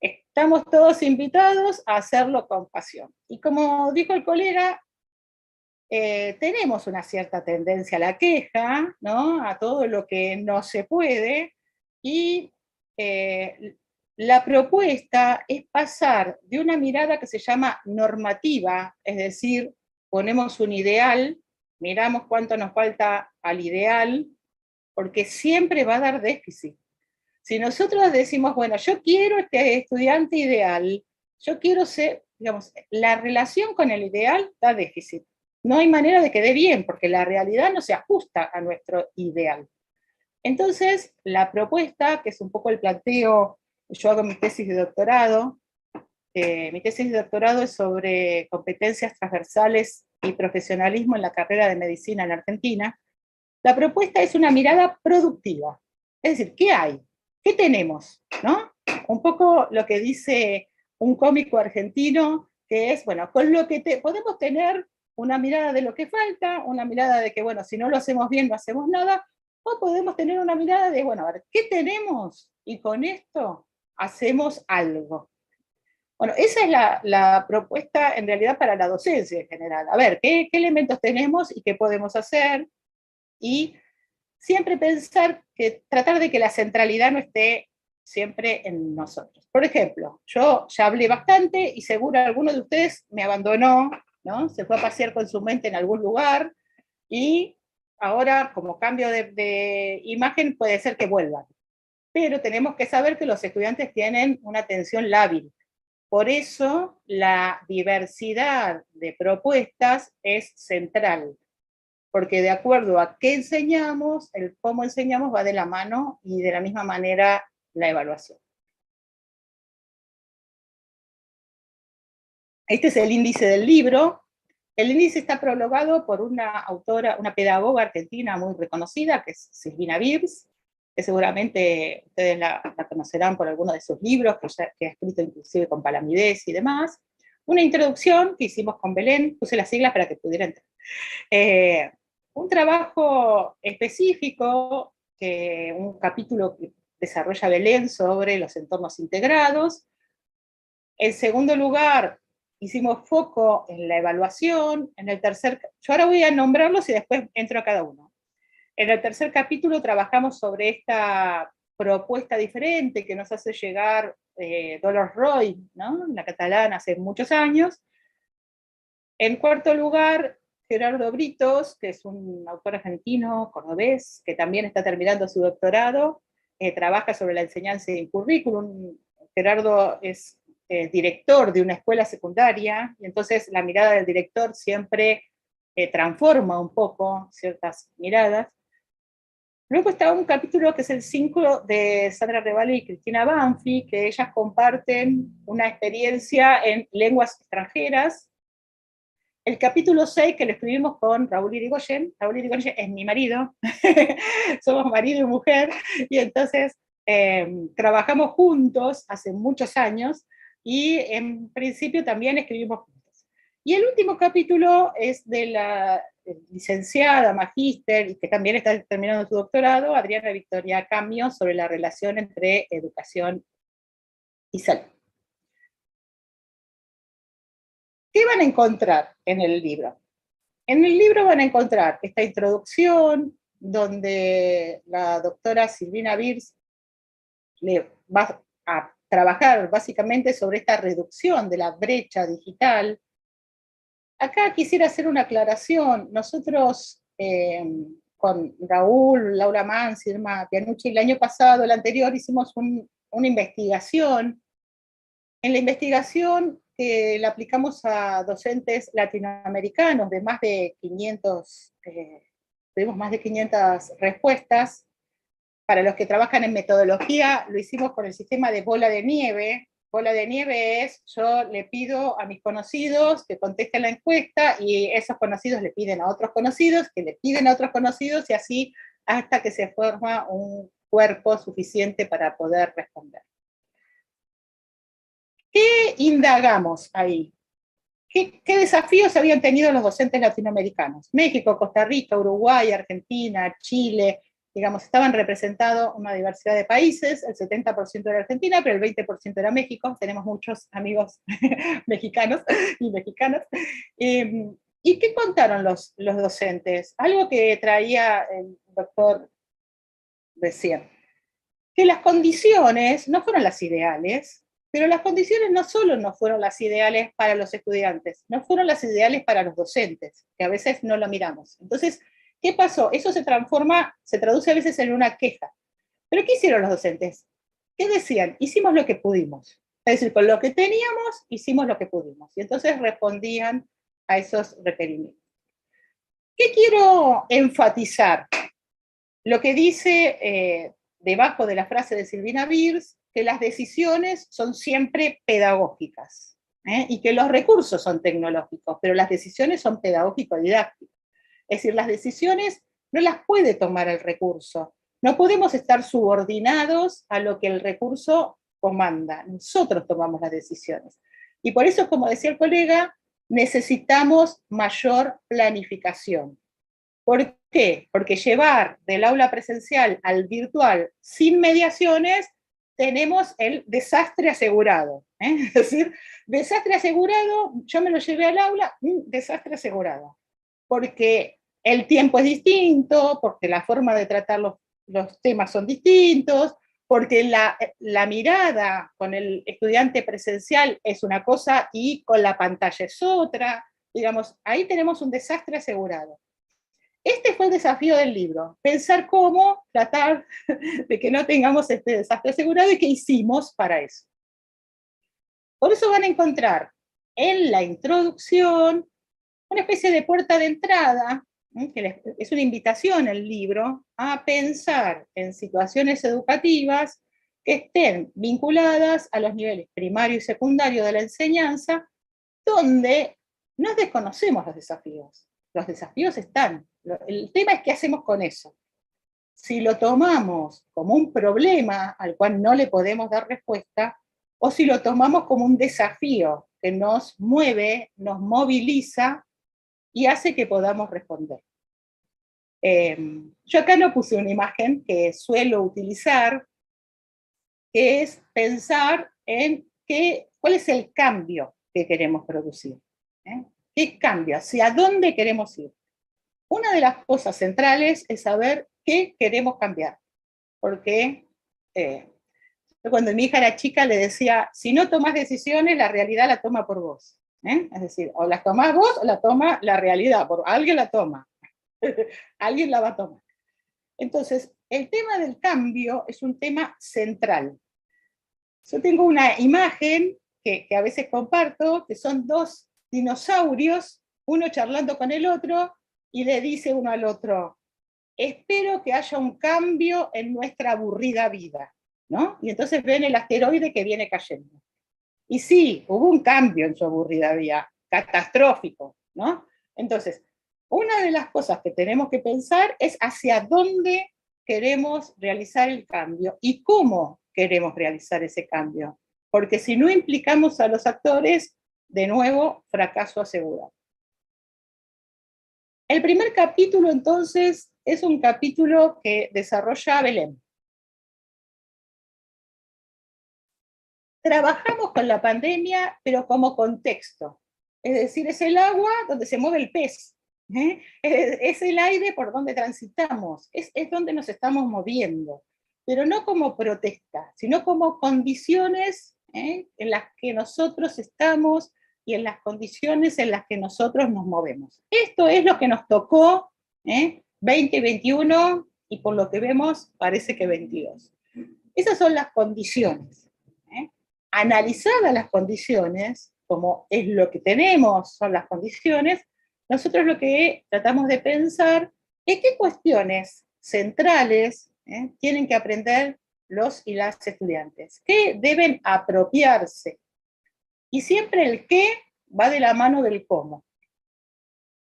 estamos todos invitados a hacerlo con pasión. Y como dijo el colega, tenemos una cierta tendencia a la queja, ¿no? A todo lo que no se puede, y la propuesta es pasar de una mirada que se llama normativa, es decir, ponemos un ideal, miramos cuánto nos falta al ideal, porque siempre va a dar déficit. Si nosotros decimos, bueno, yo quiero este estudiante ideal, yo quiero ser, digamos, la relación con el ideal da déficit. No hay manera de que dé bien, porque la realidad no se ajusta a nuestro ideal. Entonces, la propuesta, que es un poco el planteo, yo hago mi tesis de doctorado es sobre competencias transversales y profesionalismo en la carrera de medicina en Argentina. La propuesta es una mirada productiva. Es decir, ¿qué hay? ¿Qué tenemos? ¿No? Un poco lo que dice un cómico argentino, que es, bueno, con lo que podemos tener una mirada de lo que falta, una mirada de que, bueno, si no lo hacemos bien, no hacemos nada, o podemos tener una mirada de, bueno, a ver, ¿qué tenemos? Y con esto hacemos algo. Bueno, esa es la propuesta en realidad para la docencia en general. A ver, ¿qué elementos tenemos y qué podemos hacer? Y siempre pensar que tratar de que la centralidad no esté siempre en nosotros. Por ejemplo, yo ya hablé bastante y seguro alguno de ustedes me abandonó, ¿no? Se fue a pasear con su mente en algún lugar y ahora, como cambio de imagen, puede ser que vuelvan. Pero tenemos que saber que los estudiantes tienen una atención lábil. Por eso la diversidad de propuestas es central, porque de acuerdo a qué enseñamos, el cómo enseñamos va de la mano, y de la misma manera la evaluación. Este es el índice del libro. El índice está prologado por una autora, una pedagoga argentina muy reconocida, que es Silvina Virs, que seguramente ustedes la conocerán por algunos de sus libros, que ha escrito inclusive con Palamidés y demás. Una introducción que hicimos con Belén, puse las siglas para que pudieran entrar. Un trabajo específico, un capítulo que desarrolla Belén sobre los entornos integrados. En segundo lugar, hicimos foco en la evaluación. Yo ahora voy a nombrarlos y después entro a cada uno. En el tercer capítulo trabajamos sobre esta propuesta diferente que nos hace llegar Dolors Roy, ¿no? La catalana, hace muchos años. En cuarto lugar, Gerardo Britos, que es un autor argentino, cordobés, que también está terminando su doctorado, trabaja sobre la enseñanza y el currículum. Gerardo es director de una escuela secundaria, y entonces la mirada del director siempre transforma un poco ciertas miradas. Luego está un capítulo que es el 5 de Sandra Revalli y Cristina Banfi, que ellas comparten una experiencia en lenguas extranjeras. El capítulo 6 que lo escribimos con Raúl Irigoyen es mi marido, somos marido y mujer, y entonces trabajamos juntos hace muchos años, y en principio también escribimos juntos. Y el último capítulo es de la licenciada, magíster, y que también está terminando su doctorado, Adriana Victoria Camio, sobre la relación entre educación y salud. ¿Qué van a encontrar en el libro? En el libro van a encontrar esta introducción, donde la doctora Silvina Beers le va a trabajar básicamente sobre esta reducción de la brecha digital. Acá quisiera hacer una aclaración. Nosotros, con Raúl, Laura Mansi, Irma Pianucci, el año pasado, el anterior, hicimos una investigación. En la investigación la aplicamos a docentes latinoamericanos de más de 500, tuvimos más de 500 respuestas. Para los que trabajan en metodología, lo hicimos con el sistema de bola de nieve. Bola de nieve es, yo le pido a mis conocidos que contesten la encuesta, y esos conocidos le piden a otros conocidos, que le piden a otros conocidos, y así hasta que se forma un cuerpo suficiente para poder responder. ¿Qué indagamos ahí? ¿Qué desafíos habían tenido los docentes latinoamericanos? México, Costa Rica, Uruguay, Argentina, Chile, digamos, estaban representados una diversidad de países, el 70% era Argentina, pero el 20% era México. Tenemos muchos amigos mexicanos y mexicanas. ¿Y qué contaron los docentes? Algo que traía el doctor recién, que las condiciones no fueron las ideales, pero las condiciones no solo no fueron las ideales para los estudiantes, no fueron las ideales para los docentes, que a veces no lo miramos. Entonces, ¿qué pasó? Eso se traduce a veces en una queja. ¿Pero qué hicieron los docentes? ¿Qué decían? Hicimos lo que pudimos. Es decir, con lo que teníamos, hicimos lo que pudimos. Y entonces respondían a esos requerimientos. ¿Qué quiero enfatizar? Lo que dice debajo de la frase de Silvina Beers, que las decisiones son siempre pedagógicas, y que los recursos son tecnológicos, pero las decisiones son pedagógico-didácticas. Es decir, las decisiones no las puede tomar el recurso. No podemos estar subordinados a lo que el recurso comanda. Nosotros tomamos las decisiones. Y por eso, como decía el colega, necesitamos mayor planificación. ¿Por qué? Porque llevar del aula presencial al virtual sin mediaciones, tenemos el desastre asegurado. Es decir, desastre asegurado, yo me lo llevé al aula, desastre asegurado. Porque el tiempo es distinto, porque la forma de tratar los temas son distintos, porque la mirada con el estudiante presencial es una cosa y con la pantalla es otra. Digamos, ahí tenemos un desastre asegurado. Este fue el desafío del libro, pensar cómo tratar de que no tengamos este desastre asegurado y qué hicimos para eso. Por eso van a encontrar en la introducción una especie de puerta de entrada, que es una invitación el libro, a pensar en situaciones educativas que estén vinculadas a los niveles primario y secundario de la enseñanza, donde no desconocemos los desafíos. Los desafíos están. El tema es qué hacemos con eso. Si lo tomamos como un problema al cual no le podemos dar respuesta, o si lo tomamos como un desafío que nos mueve, nos moviliza y hace que podamos responder. Yo acá no puse una imagen que suelo utilizar, que es pensar en cuál es el cambio que queremos producir. ¿Qué cambio? ¿Hacia dónde queremos ir? Una de las cosas centrales es saber qué queremos cambiar, porque Yo cuando mi hija era chica le decía, si no tomas decisiones, la realidad la toma por vos. Es decir, o las tomás vos o la toma la realidad, alguien la toma. Alguien la va a tomar. Entonces, el tema del cambio es un tema central. Yo tengo una imagen que a veces comparto, que son dos dinosaurios, uno charlando con el otro, y le dice uno al otro, espero que haya un cambio en nuestra aburrida vida, ¿no? Y entonces ven el asteroide que viene cayendo. Y sí, hubo un cambio en su aburrida vida, catastrófico, ¿no? Entonces, una de las cosas que tenemos que pensar es hacia dónde queremos realizar el cambio y cómo queremos realizar ese cambio. Porque si no implicamos a los actores, de nuevo, fracaso asegurado. El primer capítulo, entonces, es un capítulo que desarrolla Belén. Trabajamos con la pandemia, pero como contexto. Es decir, es el agua donde se mueve el pez. Es el aire por donde transitamos. Es donde nos estamos moviendo. Pero no como protesta, sino como condiciones en las que nosotros estamos y en las condiciones en las que nosotros nos movemos. Esto es lo que nos tocó 2021 y por lo que vemos parece que 22. Esas son las condiciones. Analizadas las condiciones, como es lo que tenemos, son las condiciones, nosotros lo que tratamos de pensar es qué cuestiones centrales tienen que aprender los y las estudiantes, qué deben apropiarse. Y siempre el qué va de la mano del cómo.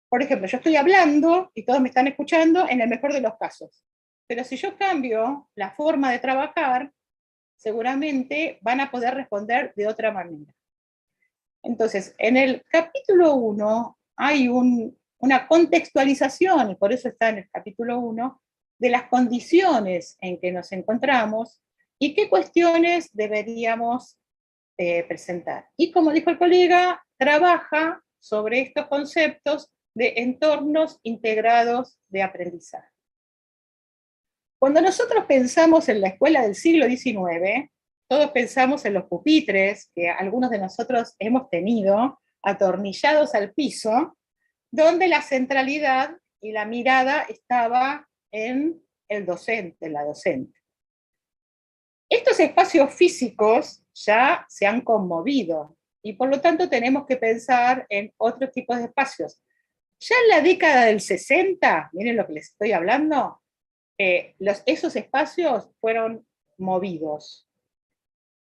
Por ejemplo, yo estoy hablando y todos me están escuchando en el mejor de los casos. Pero si yo cambio la forma de trabajar, seguramente van a poder responder de otra manera. Entonces, en el capítulo 1 hay una contextualización, y por eso está en el capítulo 1, de las condiciones en que nos encontramos y qué cuestiones deberíamos presentar. Y como dijo el colega, trabaja sobre estos conceptos de entornos integrados de aprendizaje. Cuando nosotros pensamos en la escuela del siglo XIX, todos pensamos en los pupitres que algunos de nosotros hemos tenido, atornillados al piso, donde la centralidad y la mirada estaba en el docente, en la docente. Estos espacios físicos ya se han conmovido y por lo tanto tenemos que pensar en otros tipos de espacios. Ya en la década del 60, miren lo que les estoy hablando, esos espacios fueron movidos.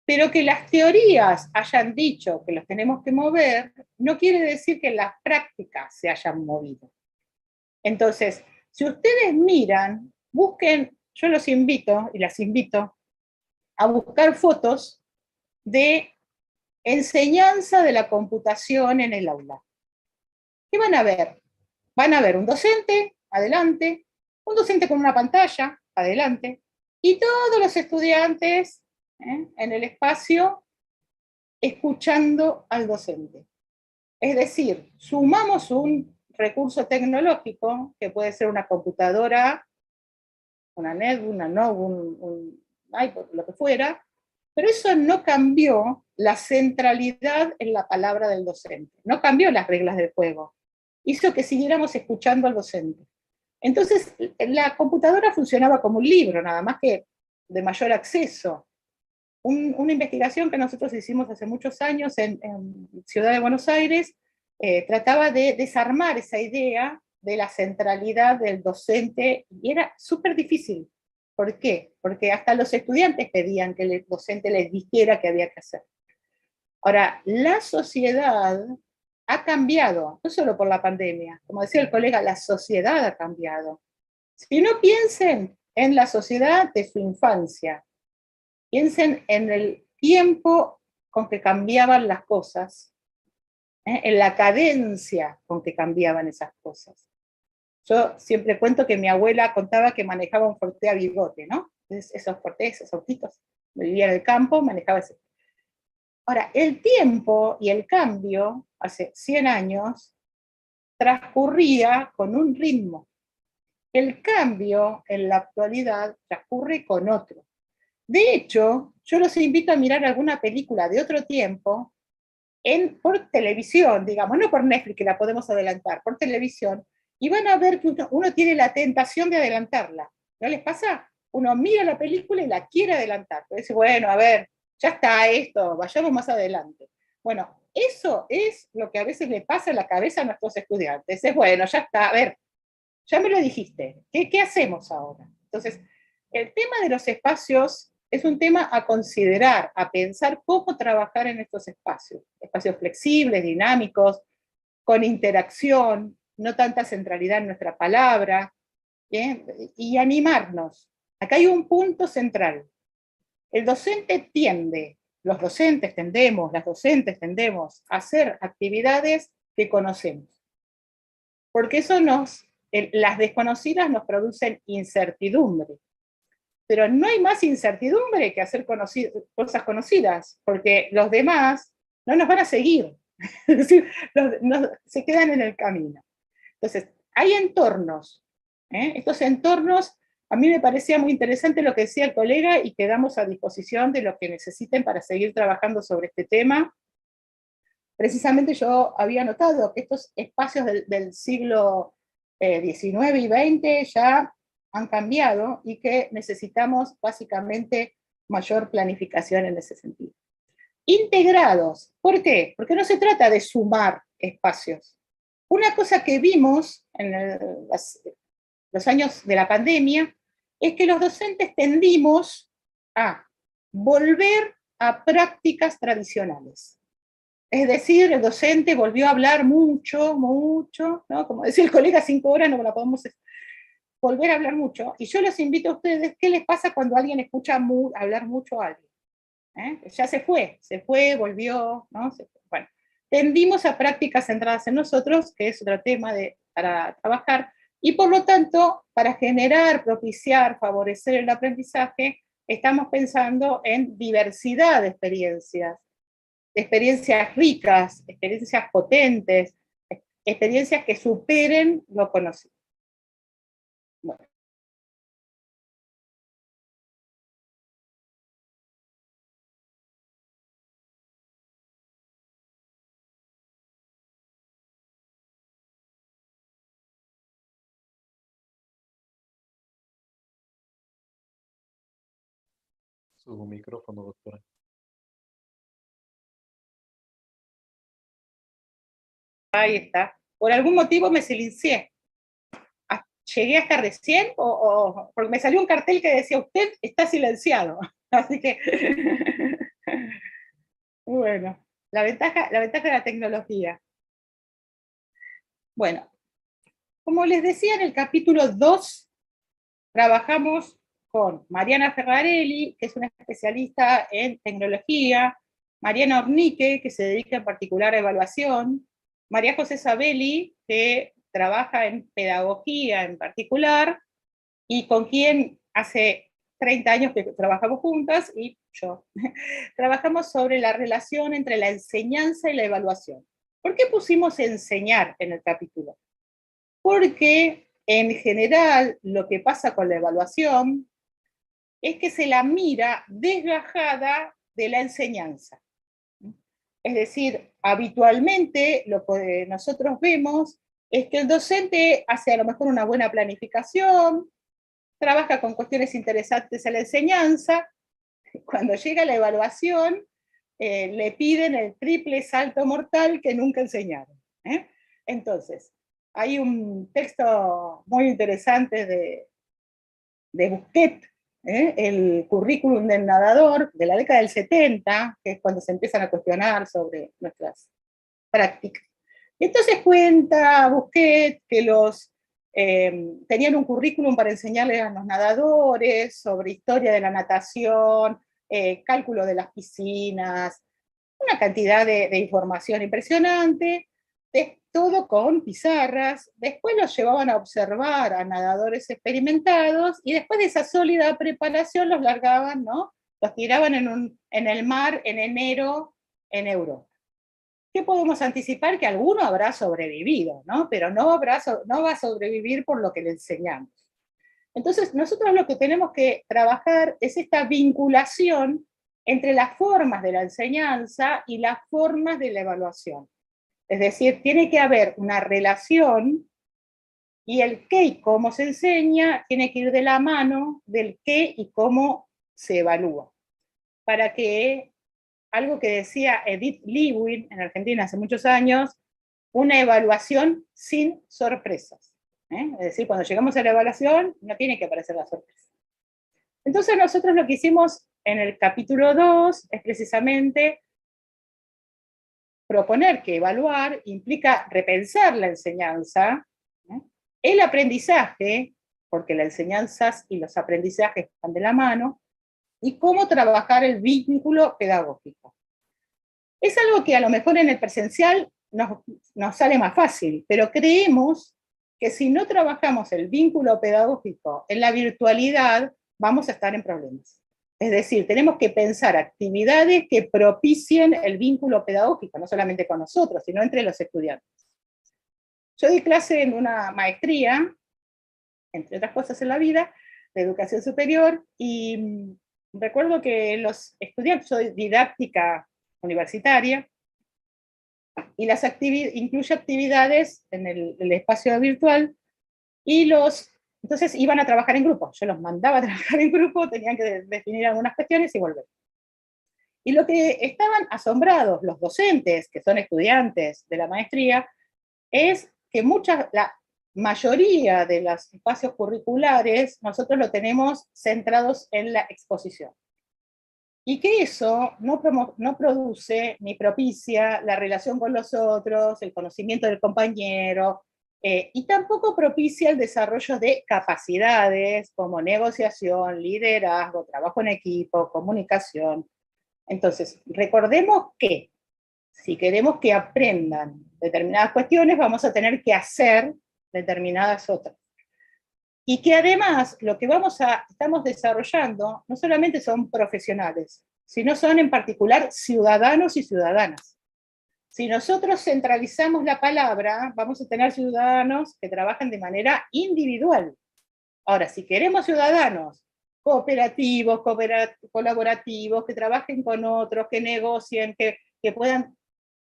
Pero que las teorías hayan dicho que los tenemos que mover, no quiere decir que las prácticas se hayan movido. Entonces, si ustedes miran, busquen, yo los invito y las invito a buscar fotos de enseñanza de la computación en el aula. ¿Qué van a ver? Van a ver un docente, adelante, un docente con una pantalla, adelante, y todos los estudiantes en el espacio escuchando al docente. Es decir, sumamos un recurso tecnológico, que puede ser una computadora, una netbook, una notebook, un iPod, lo que fuera, pero eso no cambió la centralidad en la palabra del docente, no cambió las reglas del juego, hizo que siguiéramos escuchando al docente. Entonces, la computadora funcionaba como un libro, nada más que de mayor acceso. Una investigación que nosotros hicimos hace muchos años en Ciudad de Buenos Aires trataba de desarmar esa idea de la centralidad del docente, y era súper difícil. ¿Por qué? Porque hasta los estudiantes pedían que el docente les dijera qué había que hacer. Ahora, la sociedad ha cambiado, no solo por la pandemia, como decía el colega, la sociedad ha cambiado. Si no piensen en la sociedad de su infancia, piensen en el tiempo con que cambiaban las cosas, en la cadencia con que cambiaban esas cosas. Yo siempre cuento que mi abuela contaba que manejaba un Forte a bigote, ¿no? Entonces, esos Fortes, esos autitos, vivía en el campo, manejaba ese. Ahora, el tiempo y el cambio, hace 100 años, transcurría con un ritmo. El cambio en la actualidad transcurre con otro. De hecho, yo los invito a mirar alguna película de otro tiempo por televisión, digamos, no por Netflix, que la podemos adelantar, por televisión, y van a ver que uno tiene la tentación de adelantarla. ¿No les pasa? Uno mira la película y la quiere adelantar. Dice, bueno, a ver, ya está esto, vayamos más adelante. Bueno, eso es lo que a veces le pasa en la cabeza a nuestros estudiantes. Es bueno, ya está, a ver, ya me lo dijiste, ¿qué hacemos ahora? Entonces, el tema de los espacios es un tema a considerar, a pensar cómo trabajar en estos espacios. Espacios flexibles, dinámicos, con interacción, no tanta centralidad en nuestra palabra, ¿bien? Y animarnos. Acá hay un punto central. El docente tiende, los docentes tendemos, las docentes tendemos a hacer actividades que conocemos. Porque eso las desconocidas nos producen incertidumbre. Pero no hay más incertidumbre que hacer cosas conocidas, porque los demás no nos van a seguir, es decir, se quedan en el camino. Entonces, hay entornos, estos entornos, a mí me parecía muy interesante lo que decía el colega y quedamos a disposición de lo que necesiten para seguir trabajando sobre este tema. Precisamente yo había notado que estos espacios del siglo XIX y XX ya han cambiado y que necesitamos básicamente mayor planificación en ese sentido. Integrados, ¿por qué? Porque no se trata de sumar espacios. Una cosa que vimos en los años de la pandemia es que los docentes tendimos a volver a prácticas tradicionales. Es decir, el docente volvió a hablar mucho, mucho, ¿no? Como decía el colega, 5 horas no la podemos volver a hablar mucho. Y yo los invito a ustedes, ¿qué les pasa cuando alguien escucha hablar mucho a alguien? Ya se fue, volvió, ¿no? Bueno, tendimos a prácticas centradas en nosotros, que es otro tema para trabajar, y por lo tanto, para generar, propiciar, favorecer el aprendizaje, estamos pensando en diversidad de experiencias ricas, experiencias potentes, experiencias que superen lo conocido. Bueno. Su micrófono, doctora. Ahí está. Por algún motivo me silencié. Llegué hasta recién porque me salió un cartel que decía usted está silenciado. Así que, bueno, la ventaja de la tecnología. Bueno, como les decía, en el capítulo 2 trabajamos con Mariana Ferrarelli, que es una especialista en tecnología, Mariana Ornique, que se dedica en particular a evaluación, María José Sabelli, que trabaja en pedagogía en particular, y con quien hace 30 años que trabajamos juntas, y yo, trabajamos sobre la relación entre la enseñanza y la evaluación. ¿Por qué pusimos enseñar en el capítulo? Porque en general lo que pasa con la evaluación es que se la mira desgajada de la enseñanza. Es decir, habitualmente lo que nosotros vemos es que el docente hace a lo mejor una buena planificación, trabaja con cuestiones interesantes en la enseñanza, cuando llega la evaluación le piden el triple salto mortal que nunca enseñaron. Entonces, hay un texto muy interesante de Busquet, el currículum del nadador, de la década del 70, que es cuando se empiezan a cuestionar sobre nuestras prácticas. Entonces cuenta Busquet que tenían un currículum para enseñarles a los nadadores sobre historia de la natación, cálculo de las piscinas, una cantidad de información impresionante, todo con pizarras. Después los llevaban a observar a nadadores experimentados y después de esa sólida preparación los largaban, ¿no? Los tiraban en el mar en enero en Europa. ¿Qué podemos anticipar? Que alguno habrá sobrevivido, ¿no? Pero no va a sobrevivir por lo que le enseñamos. Entonces, nosotros lo que tenemos que trabajar es esta vinculación entre las formas de la enseñanza y las formas de la evaluación. Es decir, tiene que haber una relación y el qué y cómo se enseña tiene que ir de la mano del qué y cómo se evalúa. Para que, algo que decía Edith Lewin en Argentina hace muchos años, una evaluación sin sorpresas. Es decir, cuando llegamos a la evaluación, no tiene que aparecer la sorpresa. Entonces nosotros lo que hicimos en el capítulo 2 es precisamente proponer que evaluar implica repensar la enseñanza, el aprendizaje, porque las enseñanzas y los aprendizajes van de la mano, y cómo trabajar el vínculo pedagógico. Es algo que a lo mejor en el presencial nos sale más fácil, pero creemos que si no trabajamos el vínculo pedagógico en la virtualidad, vamos a estar en problemas. Es decir, tenemos que pensar actividades que propicien el vínculo pedagógico, no solamente con nosotros, sino entre los estudiantes. Yo di clase en una maestría, entre otras cosas en la vida, de educación superior, y recuerdo que los estudiantes, soy didáctica universitaria, y incluye actividades en el espacio virtual, y entonces iban a trabajar en grupo. Yo los mandaba a trabajar en grupo, tenían que definir algunas cuestiones y volver. Y lo que estaban asombrados los docentes, que son estudiantes de la maestría, es que la mayoría de los espacios curriculares nosotros lo tenemos centrados en la exposición. Y que eso no produce ni propicia la relación con los otros, el conocimiento del compañero, y tampoco propicia el desarrollo de capacidades como negociación, liderazgo, trabajo en equipo, comunicación. Entonces, recordemos que si queremos que aprendan determinadas cuestiones, vamos a tener que hacer determinadas otras. Y que además lo que estamos desarrollando no solamente son profesionales, sino son en particular ciudadanos y ciudadanas. Si nosotros centralizamos la palabra, vamos a tener ciudadanos que trabajan de manera individual. Ahora, si queremos ciudadanos cooperativos, colaborativos, que trabajen con otros, que negocien, que puedan,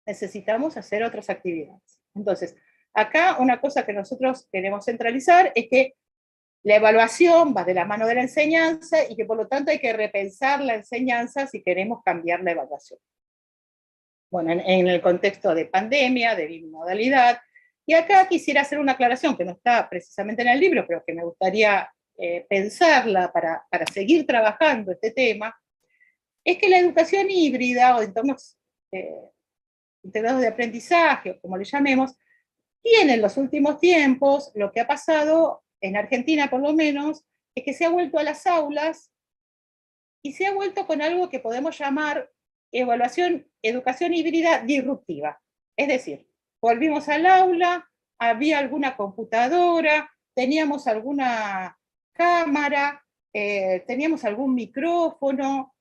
necesitamos hacer otras actividades. Entonces, acá una cosa que nosotros queremos centralizar es que la evaluación va de la mano de la enseñanza y que por lo tanto hay que repensar la enseñanza si queremos cambiar la evaluación. Bueno, en el contexto de pandemia, de bimodalidad, y acá quisiera hacer una aclaración que no está precisamente en el libro, pero que me gustaría pensarla para seguir trabajando este tema, es que la educación híbrida o entornos integrados de aprendizaje, o como le llamemos, tiene en los últimos tiempos, lo que ha pasado en Argentina por lo menos, es que se ha vuelto a las aulas y se ha vuelto con algo que podemos llamar educación híbrida disruptiva. Es decir, volvimos al aula, había alguna computadora, teníamos alguna cámara, teníamos algún micrófono,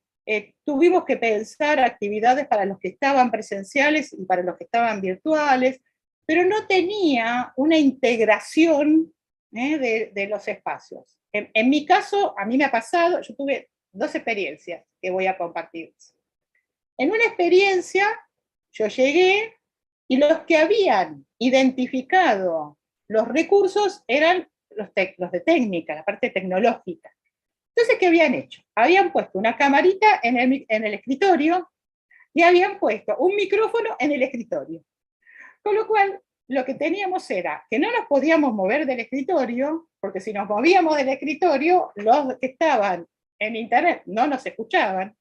tuvimos que pensar actividades para los que estaban presenciales y para los que estaban virtuales, pero no tenía una integración de los espacios. En mi caso, a mí me ha pasado, yo tuve 2 experiencias que voy a compartir. En una experiencia, yo llegué y los que habían identificado los recursos eran los de técnica, la parte tecnológica. Entonces, ¿qué habían hecho? Habían puesto una camarita en el escritorio y habían puesto un micrófono en el escritorio. Con lo cual, lo que teníamos era que no nos podíamos mover del escritorio, porque si nos movíamos del escritorio, los que estaban en internet no nos escuchaban.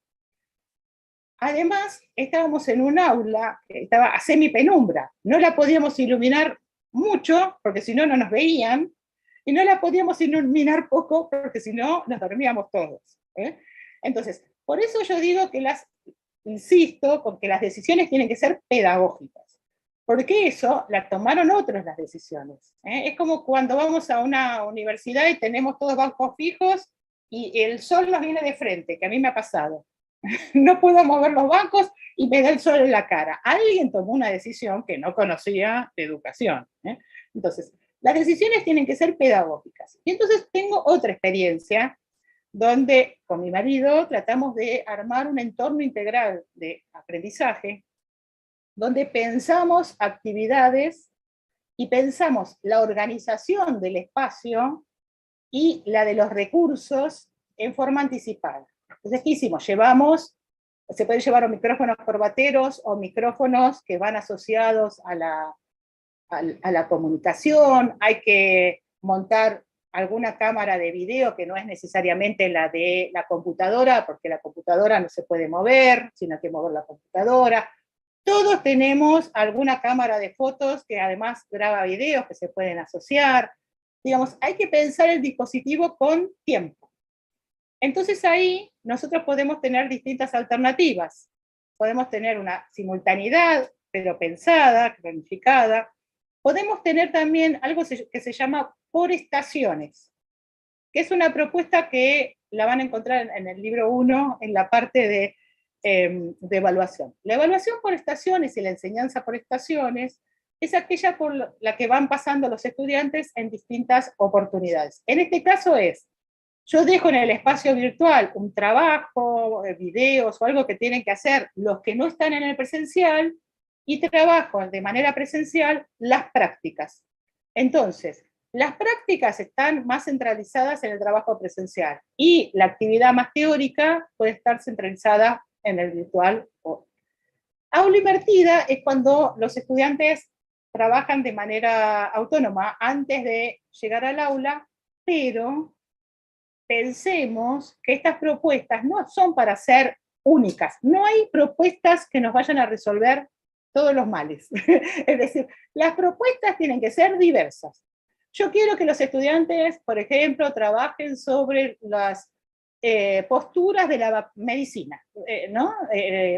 Además, estábamos en un aula que estaba a semipenumbra, no la podíamos iluminar mucho, porque si no, no nos veían, y no la podíamos iluminar poco, porque si no, nos dormíamos todos. Entonces, por eso yo digo que insisto, con que las decisiones tienen que ser pedagógicas, porque eso la tomaron otros las decisiones. Es como cuando vamos a una universidad y tenemos todos bancos fijos y el sol nos viene de frente, que a mí me ha pasado. No puedo mover los bancos y me da el sol en la cara. Alguien tomó una decisión que no conocía de educación. Entonces, Las decisiones tienen que ser pedagógicas. Y entonces tengo otra experiencia donde con mi marido tratamos de armar un entorno integral de aprendizaje, donde pensamos actividades y pensamos la organización del espacio y la de los recursos en forma anticipada. Entonces, ¿qué hicimos? Se pueden llevar micrófonos corbateros o micrófonos que van asociados a la comunicación, hay que montar alguna cámara de video que no es necesariamente la de la computadora, porque la computadora no se puede mover, sino que mover la computadora. Todos tenemos alguna cámara de fotos que además graba videos que se pueden asociar. Digamos, hay que pensar el dispositivo con tiempo. Entonces ahí nosotros podemos tener distintas alternativas. Podemos tener una simultaneidad, pero pensada, planificada. Podemos tener también algo que se llama por estaciones, que es una propuesta que la van a encontrar en el libro 1, en la parte de evaluación. La evaluación por estaciones y la enseñanza por estaciones es aquella por la que van pasando los estudiantes en distintas oportunidades. En este caso yo dejo en el espacio virtual un trabajo, videos o algo que tienen que hacer los que no están en el presencial, y trabajo de manera presencial las prácticas. Entonces, las prácticas están más centralizadas en el trabajo presencial y la actividad más teórica puede estar centralizada en el virtual. Aula invertida es cuando los estudiantes trabajan de manera autónoma antes de llegar al aula, pero pensemos que estas propuestas no son para ser únicas. No hay propuestas que nos vayan a resolver todos los males. Es decir, las propuestas tienen que ser diversas. Yo quiero que los estudiantes, por ejemplo, trabajen sobre las posturas de la medicina, ¿no?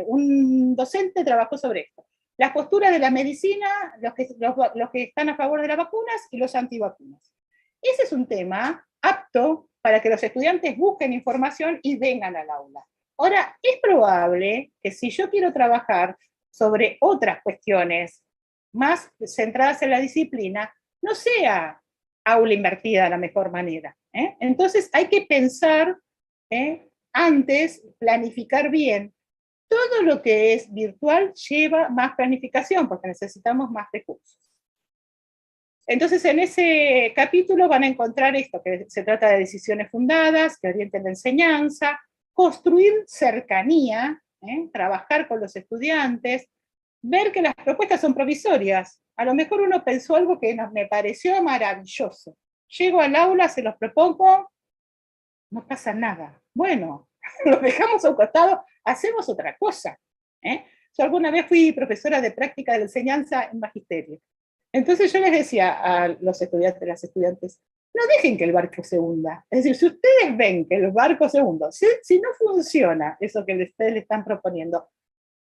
Un docente trabajó sobre esto. Las posturas de la medicina, los que están a favor de las vacunas y los antivacunas. Ese es un tema apto para que los estudiantes busquen información y vengan al aula. Ahora, es probable que si yo quiero trabajar sobre otras cuestiones más centradas en la disciplina, no sea aula invertida la mejor manera. Entonces hay que pensar antes, planificar bien. Todo lo que es virtual lleva más planificación porque necesitamos más recursos. Entonces en ese capítulo van a encontrar esto, que se trata de decisiones fundadas, que orienten la enseñanza, construir cercanía, trabajar con los estudiantes, ver que las propuestas son provisorias. A lo mejor uno pensó algo que me pareció maravilloso. Llego al aula, se los propongo, no pasa nada. Bueno, lo dejamos a un costado, hacemos otra cosa. Yo alguna vez fui profesora de práctica de la enseñanza en magisterio. Entonces yo les decía a los estudiantes, las estudiantes, no dejen que el barco se hunda. Es decir, si ustedes ven que el barco se hunda, si no funciona eso que ustedes le están proponiendo,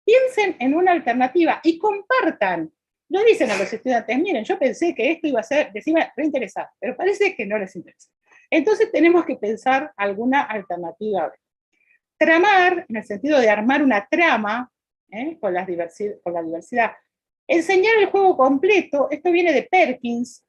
piensen en una alternativa y compartan. No dicen a los estudiantes, miren, yo pensé que esto iba a ser, decime, reinteresante, pero parece que no les interesa. Entonces tenemos que pensar alguna alternativa. Tramar, en el sentido de armar una trama con la diversidad. Enseñar el juego completo, esto viene de Perkins,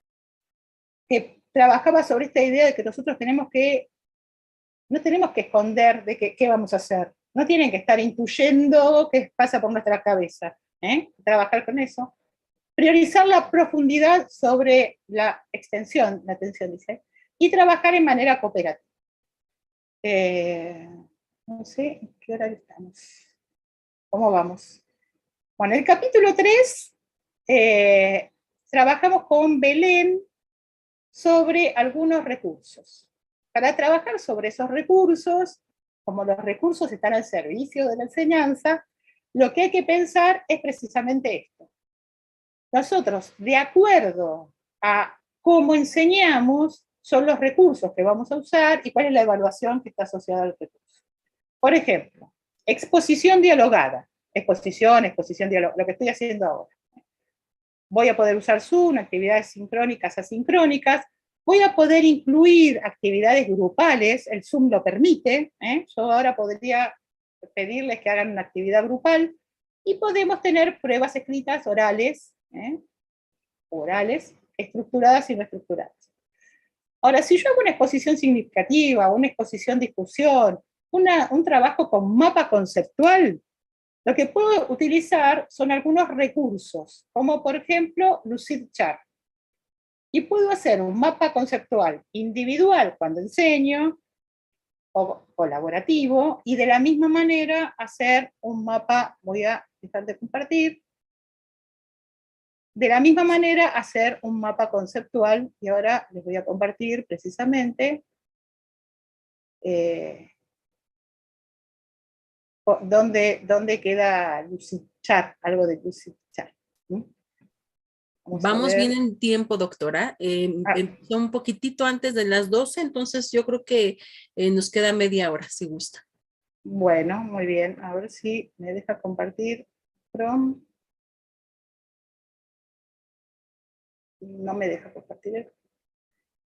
que trabajaba sobre esta idea de que nosotros no tenemos que esconder de qué vamos a hacer. No tienen que estar intuyendo qué pasa por nuestra cabeza. Trabajar con eso. Priorizar la profundidad sobre la extensión, la atención, dice, y trabajar en manera cooperativa. No sé en qué hora estamos. ¿Cómo vamos? Bueno, el capítulo 3, trabajamos con Belén sobre algunos recursos. Para trabajar sobre esos recursos, como los recursos están al servicio de la enseñanza, lo que hay que pensar es precisamente esto. Nosotros, de acuerdo a cómo enseñamos, son los recursos que vamos a usar y cuál es la evaluación que está asociada al recurso. Por ejemplo, exposición dialogada. Exposición, diálogo, lo que estoy haciendo ahora. Voy a poder usar Zoom, actividades sincrónicas, asincrónicas. Voy a poder incluir actividades grupales, el Zoom lo permite. Yo ahora podría pedirles que hagan una actividad grupal y podemos tener pruebas escritas orales, estructuradas y no estructuradas. Ahora, si yo hago una exposición significativa, una exposición discusión, un trabajo con mapa conceptual, lo que puedo utilizar son algunos recursos, como por ejemplo Lucidchart. Y puedo hacer un mapa conceptual individual cuando enseño, o colaborativo, y de la misma manera hacer un mapa, voy a dejar de compartir, de la misma manera hacer un mapa conceptual, y ahora les voy a compartir precisamente dónde queda Lucidchart, algo de Lucidchart. Vamos bien en tiempo, doctora. Empezó un poquitito antes de las 12, entonces yo creo que nos queda media hora, si gusta. Bueno, muy bien. A ver si me deja compartir Chrome. No me deja compartir.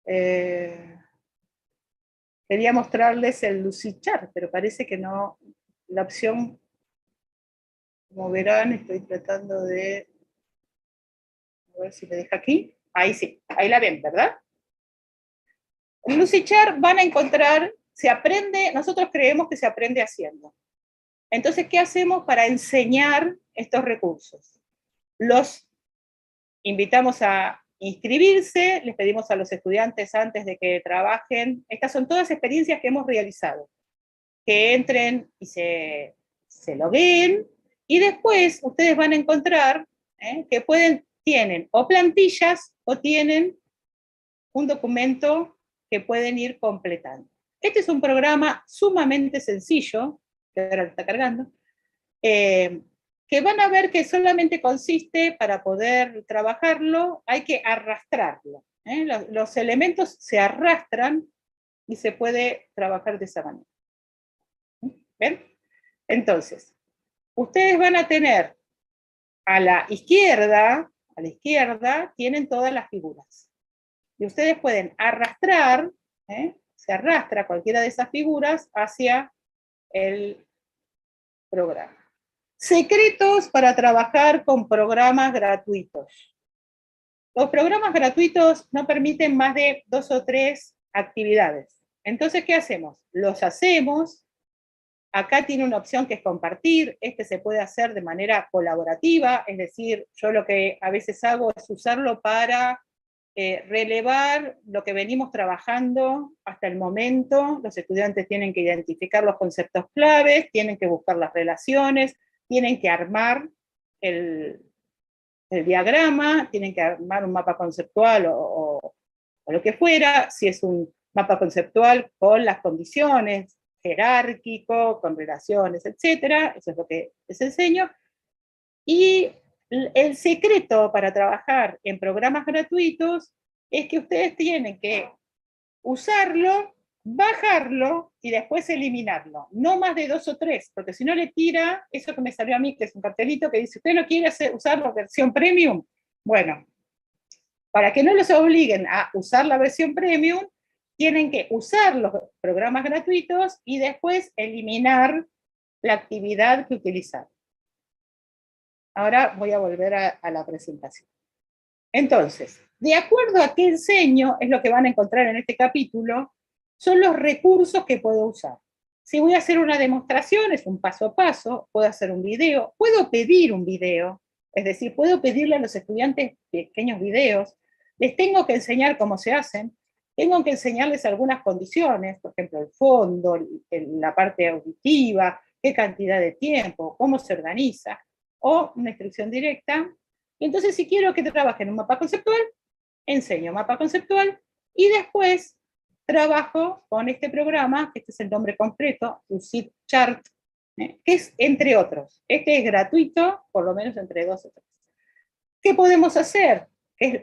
Quería mostrarles el Lucidchart, pero parece que no. La opción, como verán, estoy tratando de... A ver si me deja aquí. Ahí sí, ahí la ven, ¿verdad? En Lucidchart van a encontrar, se aprende, nosotros creemos que se aprende haciendo. Entonces, ¿qué hacemos para enseñar estos recursos? Los invitamos a inscribirse, les pedimos a los estudiantes antes de que trabajen, estas son todas experiencias que hemos realizado, que entren y se logueen, y después ustedes van a encontrar que tienen o plantillas o tienen un documento que pueden ir completando. Este es un programa sumamente sencillo, que ahora lo está cargando, que van a ver que solamente consiste, para poder trabajarlo, hay que arrastrarlo. Los elementos se arrastran y se puede trabajar de esa manera. ¿Ven? Entonces, ustedes van a tener a la izquierda tienen todas las figuras. Y ustedes pueden arrastrar, se arrastra cualquiera de esas figuras hacia el programa. Secretos para trabajar con programas gratuitos. Los programas gratuitos no permiten más de 2 o 3 actividades. Entonces, ¿qué hacemos? Los hacemos. Acá tiene una opción que es compartir. Este se puede hacer de manera colaborativa, es decir, yo lo que a veces hago es usarlo para relevar lo que venimos trabajando hasta el momento. Los estudiantes tienen que identificar los conceptos claves, tienen que buscar las relaciones, tienen que armar el diagrama, tienen que armar un mapa conceptual o lo que fuera, si es un mapa conceptual con las condiciones, jerárquico, con relaciones, etcétera. Eso es lo que les enseño. Y el secreto para trabajar en programas gratuitos es que ustedes tienen que usarlo, bajarlo y después eliminarlo. No más de 2 o 3, porque si no le tira eso que me salió a mí, que es un cartelito que dice, ¿usted no quiere usar la versión premium? Bueno, para que no los obliguen a usar la versión premium, tienen que usar los programas gratuitos y después eliminar la actividad que utilizaron. Ahora voy a volver a la presentación. Entonces, de acuerdo a qué enseño, es lo que van a encontrar en este capítulo, son los recursos que puedo usar. Si voy a hacer una demostración, es un paso a paso, puedo hacer un video, puedo pedir un video, es decir, puedo pedirle a los estudiantes pequeños videos, les tengo que enseñar cómo se hacen, tengo que enseñarles algunas condiciones, por ejemplo, el fondo, la parte auditiva, qué cantidad de tiempo, cómo se organiza, o una instrucción directa. Entonces, si quiero que trabajen un mapa conceptual, enseño mapa conceptual y después trabajo con este programa, que este es el nombre completo, Lucidchart, que es entre otros. Este es gratuito, por lo menos entre 2 o 3. ¿Qué podemos hacer?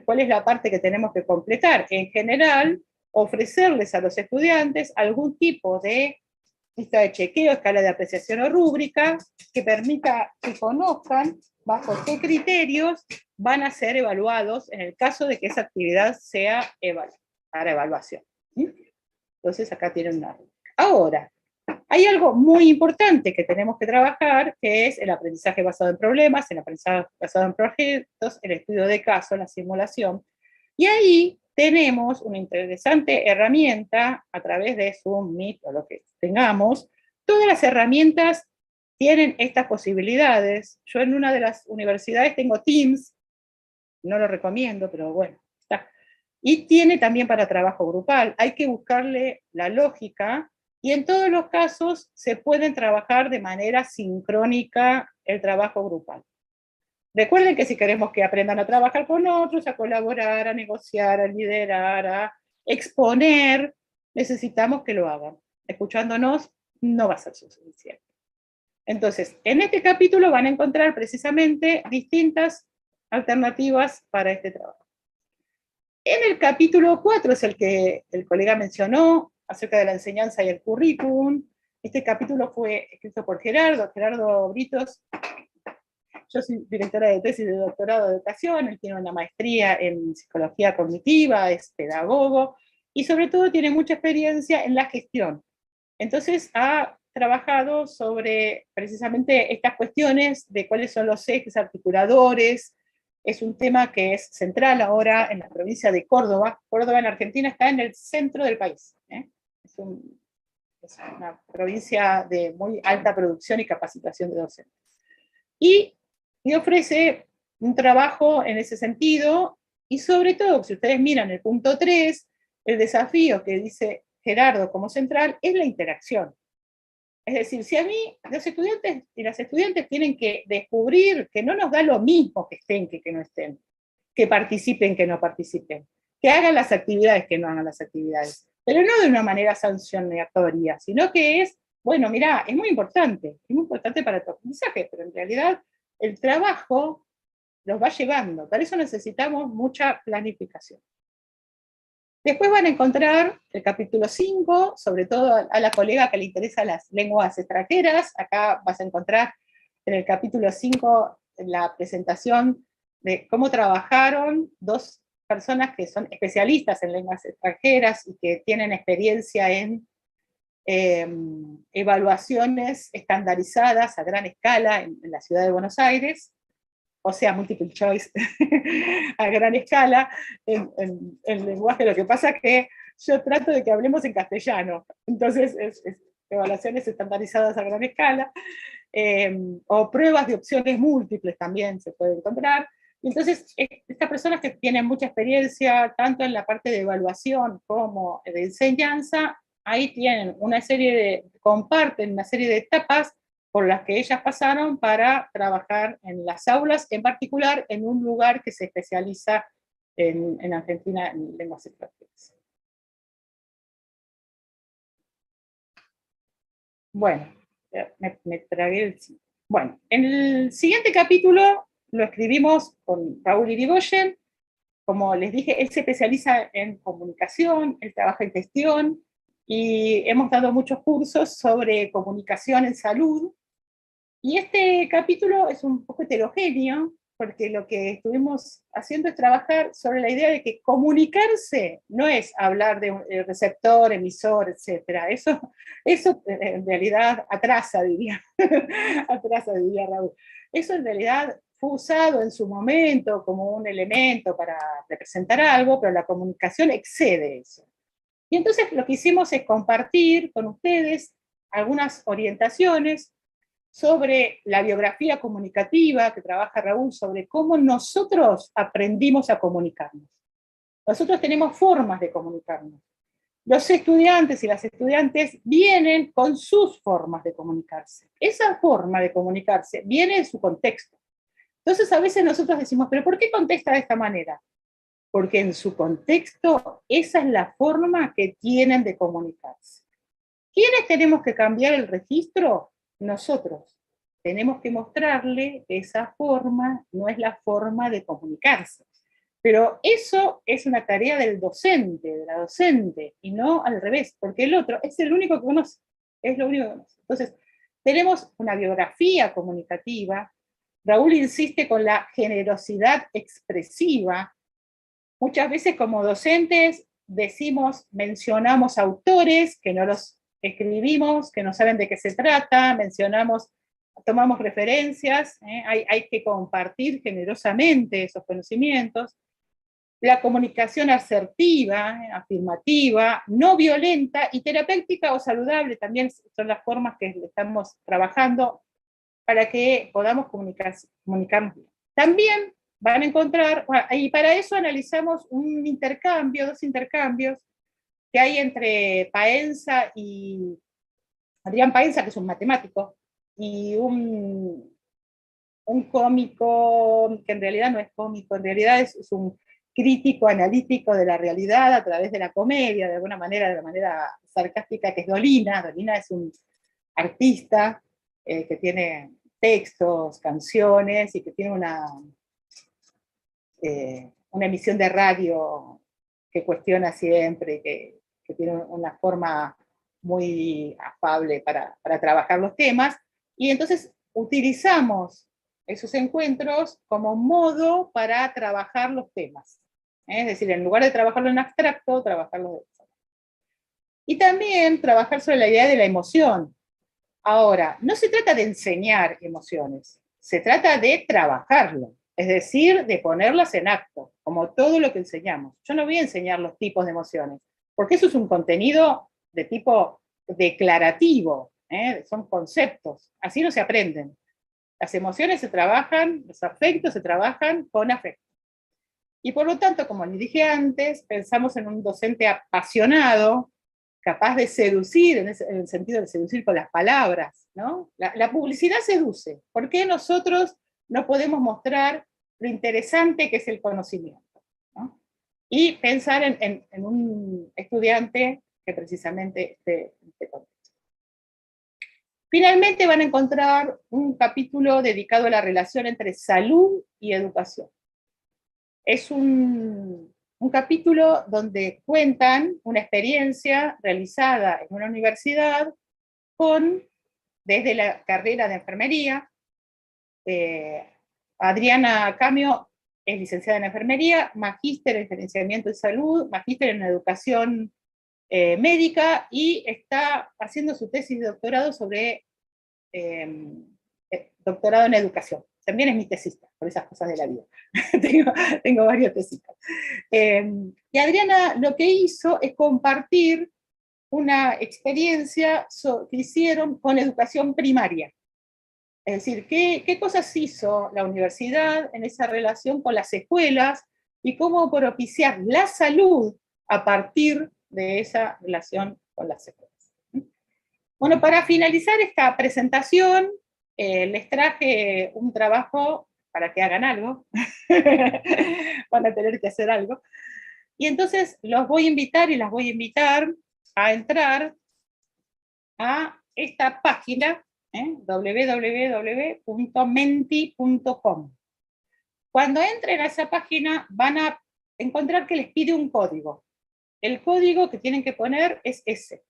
¿Cuál es la parte que tenemos que completar? En general, ofrecerles a los estudiantes algún tipo de lista de chequeo, escala de apreciación o rúbrica, que permita que conozcan bajo qué criterios van a ser evaluados en el caso de que esa actividad sea para evaluación. Entonces acá tienen una rúbrica. Ahora, hay algo muy importante que tenemos que trabajar, que es el aprendizaje basado en problemas, el aprendizaje basado en proyectos, el estudio de caso, la simulación. Y ahí tenemos una interesante herramienta a través de Zoom, Meet o lo que tengamos. Todas las herramientas tienen estas posibilidades. Yo en una de las universidades tengo Teams, no lo recomiendo, pero bueno, está. Y tiene también para trabajo grupal. Hay que buscarle la lógica, y en todos los casos se pueden trabajar de manera sincrónica el trabajo grupal. Recuerden que si queremos que aprendan a trabajar con otros, a colaborar, a negociar, a liderar, a exponer, necesitamos que lo hagan. Escuchándonos no va a ser suficiente. Entonces, en este capítulo van a encontrar precisamente distintas alternativas para este trabajo. En el capítulo 4 es el que el colega mencionó, acerca de la enseñanza y el currículum. Este capítulo fue escrito por Gerardo Britos. Yo soy directora de tesis de doctorado de educación, él tiene una maestría en psicología cognitiva, es pedagogo, y sobre todo tiene mucha experiencia en la gestión. Entonces ha trabajado sobre precisamente estas cuestiones de cuáles son los ejes articuladores. Es un tema que es central ahora en la provincia de Córdoba. Córdoba en Argentina está en el centro del país. Es una provincia de muy alta producción y capacitación de docentes. Y ofrece un trabajo en ese sentido, y sobre todo, si ustedes miran el punto 3, el desafío que dice Gerardo como central es la interacción. Es decir, si a mí los estudiantes y las estudiantes tienen que descubrir que no nos da lo mismo que estén que no estén, que participen que no participen, que hagan las actividades que no hagan las actividades, pero no de una manera sancionatoria, sino que es, bueno, mirá, es muy importante para tu aprendizaje, pero en realidad el trabajo los va llevando. Para eso necesitamos mucha planificación. Después van a encontrar el capítulo 5, sobre todo a la colega que le interesa las lenguas extranjeras. Acá vas a encontrar en el capítulo 5 la presentación de cómo trabajaron dos personas que son especialistas en lenguas extranjeras y que tienen experiencia en evaluaciones estandarizadas a gran escala en la ciudad de Buenos Aires, o sea, multiple choice a gran escala en lenguaje. Lo que pasa es que yo trato de que hablemos en castellano, entonces es evaluaciones estandarizadas a gran escala, o pruebas de opciones múltiples también se puede encontrar. Entonces, estas personas que tienen mucha experiencia, tanto en la parte de evaluación como de enseñanza, ahí tienen comparten una serie de etapas por las que ellas pasaron para trabajar en las aulas, en particular en un lugar que se especializa en Argentina en lenguas extranjeras. Bueno, me tragué el... Bueno, en el siguiente capítulo lo escribimos con Raúl Irigoyen. Como les dije, él se especializa en comunicación, él trabaja en gestión, y hemos dado muchos cursos sobre comunicación en salud. Y este capítulo es un poco heterogéneo, porque lo que estuvimos haciendo es trabajar sobre la idea de que comunicarse no es hablar de un receptor, emisor, etc. Eso en realidad atrasa, diría Raúl. Eso en realidad fue usado en su momento como un elemento para representar algo, pero la comunicación excede eso. Y entonces lo que hicimos es compartir con ustedes algunas orientaciones sobre la biografía comunicativa que trabaja Raúl, sobre cómo nosotros aprendimos a comunicarnos. Nosotros tenemos formas de comunicarnos. Los estudiantes y las estudiantes vienen con sus formas de comunicarse. Esa forma de comunicarse viene de su contexto. Entonces a veces nosotros decimos, ¿pero por qué contesta de esta manera? Porque en su contexto esa es la forma que tienen de comunicarse. ¿Quiénes tenemos que cambiar el registro? Nosotros. Tenemos que mostrarle que esa forma no es la forma de comunicarse. Pero eso es una tarea del docente, de la docente, y no al revés, porque el otro es el único que conoce, es lo único que conoce. Entonces, tenemos una biografía comunicativa. Raúl insiste con la generosidad expresiva. Muchas veces como docentes mencionamos autores que no los escribimos, que no saben de qué se trata, tomamos referencias, hay que compartir generosamente esos conocimientos. la comunicación asertiva, afirmativa, no violenta y terapéutica o saludable también son las formas que estamos trabajando para que podamos comunicarnos bien. También van a encontrar, y para eso analizamos un intercambio, dos intercambios que hay entre Paenza y Adrián Paenza, que es un matemático, y un cómico, que en realidad no es cómico, en realidad es un crítico analítico de la realidad a través de la comedia, de la manera sarcástica, que es Dolina. Dolina es un artista que tiene textos, canciones, y que tiene una emisión de radio que cuestiona siempre, que tiene una forma muy afable para trabajar los temas, y entonces utilizamos esos encuentros como modo para trabajar los temas. Es decir, en lugar de trabajarlo en abstracto, trabajarlo de eso. Y también trabajar sobre la idea de la emoción. Ahora, no se trata de enseñar emociones, se trata de trabajarlo, es decir, de ponerlas en acto, como todo lo que enseñamos. Yo no voy a enseñar los tipos de emociones, porque eso es un contenido de tipo declarativo, son conceptos, así no se aprenden. Las emociones se trabajan, los afectos se trabajan con afecto. Y por lo tanto, como les dije antes, pensamos en un docente apasionado, capaz de seducir, en el sentido de seducir con las palabras, ¿no? La publicidad seduce. ¿Por qué nosotros no podemos mostrar lo interesante que es el conocimiento, ¿no? Y pensar en un estudiante que precisamente esté contento. Finalmente van a encontrar un capítulo dedicado a la relación entre salud y educación. Es un capítulo donde cuentan una experiencia realizada en una universidad desde la carrera de enfermería. Adriana Camio es licenciada en enfermería, magíster en gerenciamiento de salud, magíster en educación médica, y está haciendo su tesis de doctorado sobre doctorado en educación. También es mi tesista, por esas cosas de la vida. tengo varios tesistas. Y Adriana lo que hizo es compartir una experiencia que hicieron con educación primaria. Es decir, qué cosas hizo la universidad en esa relación con las escuelas y cómo propiciar la salud a partir de esa relación con las escuelas. Bueno, para finalizar esta presentación, les traje un trabajo para que hagan algo. Van a tener que hacer algo. Y entonces los voy a invitar y las voy a invitar a entrar a esta página, www.menti.com. Cuando entren a esa página van a encontrar que les pide un código. El código que tienen que poner es ese.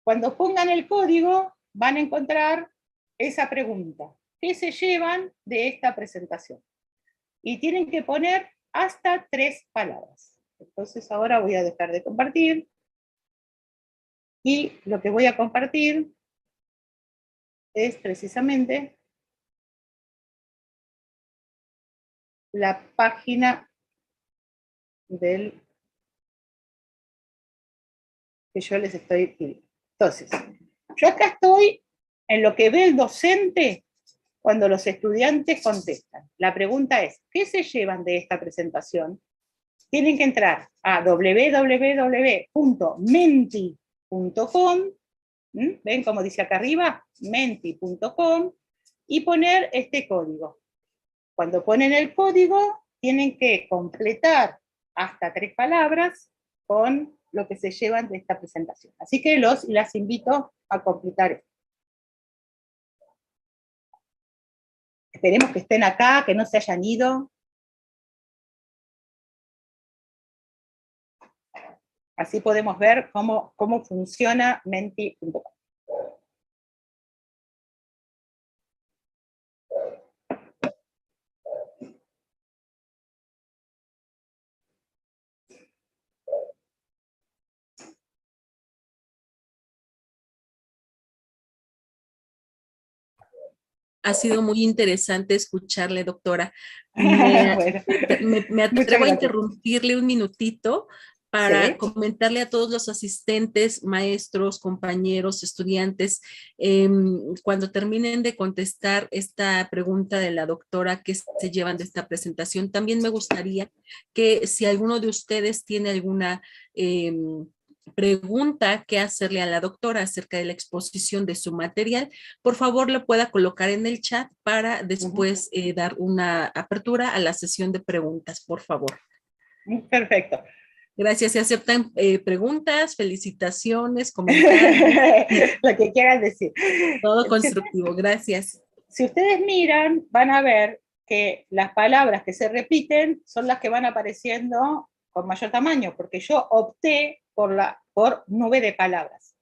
Cuando pongan el código van a encontrar esa pregunta. ¿Qué se llevan de esta presentación? Y tienen que poner hasta 3 palabras. Entonces ahora voy a dejar de compartir. Y lo que voy a compartir es precisamente la página que yo les estoy pidiendo. Entonces, yo acá estoy en lo que ve el docente cuando los estudiantes contestan. La pregunta es, ¿qué se llevan de esta presentación? Tienen que entrar a www.menti.com, ven como dice acá arriba, menti.com, y poner este código. Cuando ponen el código, tienen que completar hasta 3 palabras con lo que se llevan de esta presentación. Así que los y las invito a completar esto. Esperemos que estén acá, que no se hayan ido. Así podemos ver cómo funciona menti.com. Ha sido muy interesante escucharle, doctora. Bueno, Me muchas atrevo a gracias. interrumpirle un minutito para Sí. comentarle a todos los asistentes, maestros, compañeros, estudiantes, cuando terminen de contestar esta pregunta de la doctora que se llevan de esta presentación, también me gustaría que si alguno de ustedes tiene alguna pregunta que hacerle a la doctora acerca de la exposición de su material, por favor lo pueda colocar en el chat para después dar una apertura a la sesión de preguntas, por favor. Perfecto. Gracias. Se aceptan preguntas, felicitaciones, comentarios, Lo que quieran decir. todo constructivo. Gracias. Si ustedes miran, van a ver que las palabras que se repiten son las que van apareciendo con mayor tamaño, porque yo opté por nube de palabras.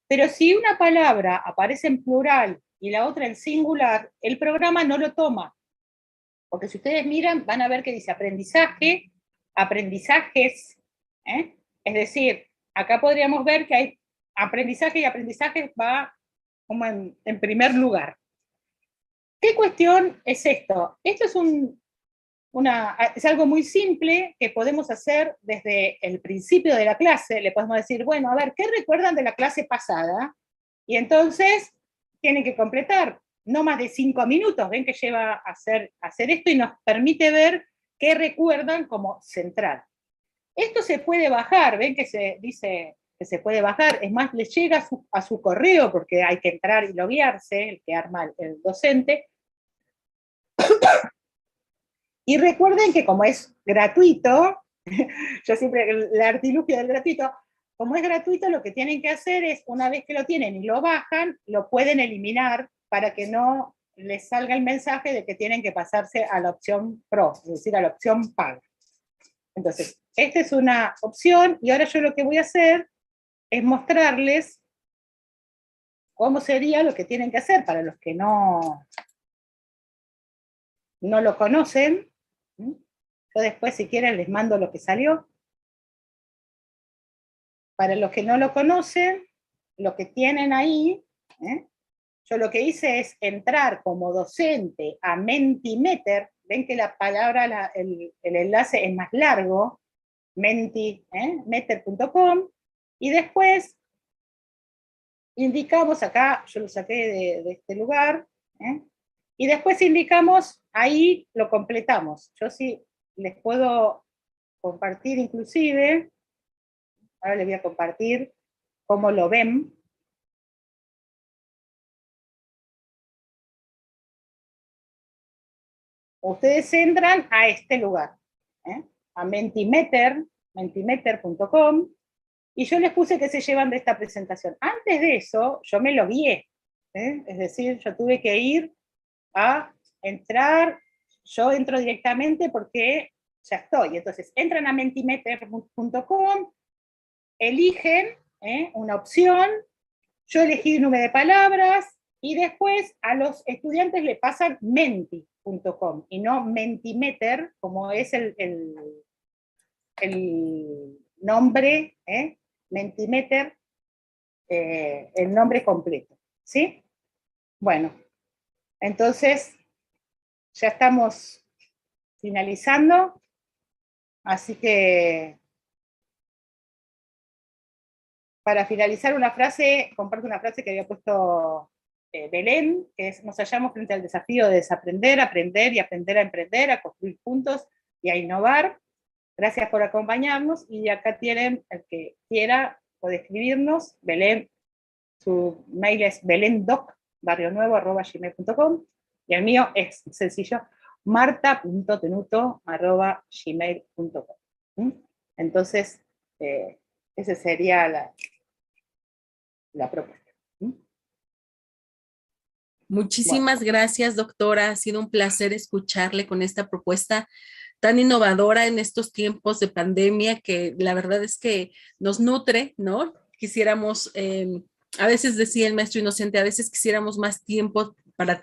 Pero si una palabra aparece en plural y la otra en singular, el programa no lo toma. Porque si ustedes miran, van a ver que dice aprendizaje, aprendizajes, ¿eh? Es decir, acá podríamos ver que hay aprendizaje y aprendizaje va como en primer lugar. ¿Qué cuestión es esto? Esto es es algo muy simple que podemos hacer desde el principio de la clase. Le podemos decir, bueno, a ver, ¿qué recuerdan de la clase pasada? Y entonces tienen que completar no más de 5 minutos. Ven que lleva a hacer esto y nos permite ver qué recuerdan como central. Esto se puede bajar, ven que se dice que se puede bajar, es más, les llega a su correo porque hay que entrar y loguearse, el que arma el docente. Y recuerden que como es gratuito, yo siempre, el artilugio del gratuito, como es gratuito, lo que tienen que hacer es, una vez que lo tienen y lo bajan, lo pueden eliminar para que no les salga el mensaje de que tienen que pasarse a la opción Pro, es decir, a la opción paga. Entonces, esta es una opción, y ahora yo lo que voy a hacer es mostrarles cómo sería lo que tienen que hacer para los que no lo conocen. Yo después, si quieren, les mando lo que salió. Para los que no lo conocen, lo que tienen ahí, yo lo que hice es entrar como docente a Mentimeter. Ven que la palabra, el enlace es más largo, mentimeter.com, y después indicamos acá, yo lo saqué de este lugar, y después indicamos, ahí lo completamos. Yo sí les puedo compartir inclusive, ahora les voy a compartir cómo lo ven. Ustedes entran a este lugar, a mentimeter.com, y yo les puse que se llevan de esta presentación. Antes de eso, yo me lo guié, es decir, yo tuve que ir a entrar, yo entro directamente porque ya estoy. Entonces, entran a mentimeter.com, eligen una opción, yo elegí número de palabras, y después a los estudiantes le pasan menti.com y no Mentimeter, como es el nombre, Mentimeter, el nombre completo, ¿sí? Bueno, entonces ya estamos finalizando, así que para finalizar una frase, comparto una frase que había puesto Belén, que es: nos hallamos frente al desafío de desaprender, aprender y aprender a emprender, a construir juntos y a innovar. Gracias por acompañarnos, y acá tienen, el que quiera puede escribirnos. Belén, su mail es belendoc@gmail.com, y el mío es sencillo, marta.tenuto@gmail.com. Entonces, esa sería la propuesta. Muchísimas gracias, doctora. Ha sido un placer escucharle con esta propuesta tan innovadora en estos tiempos de pandemia, que la verdad es que nos nutre, ¿no? Quisiéramos, a veces decía el maestro inocente, a veces quisiéramos más tiempo para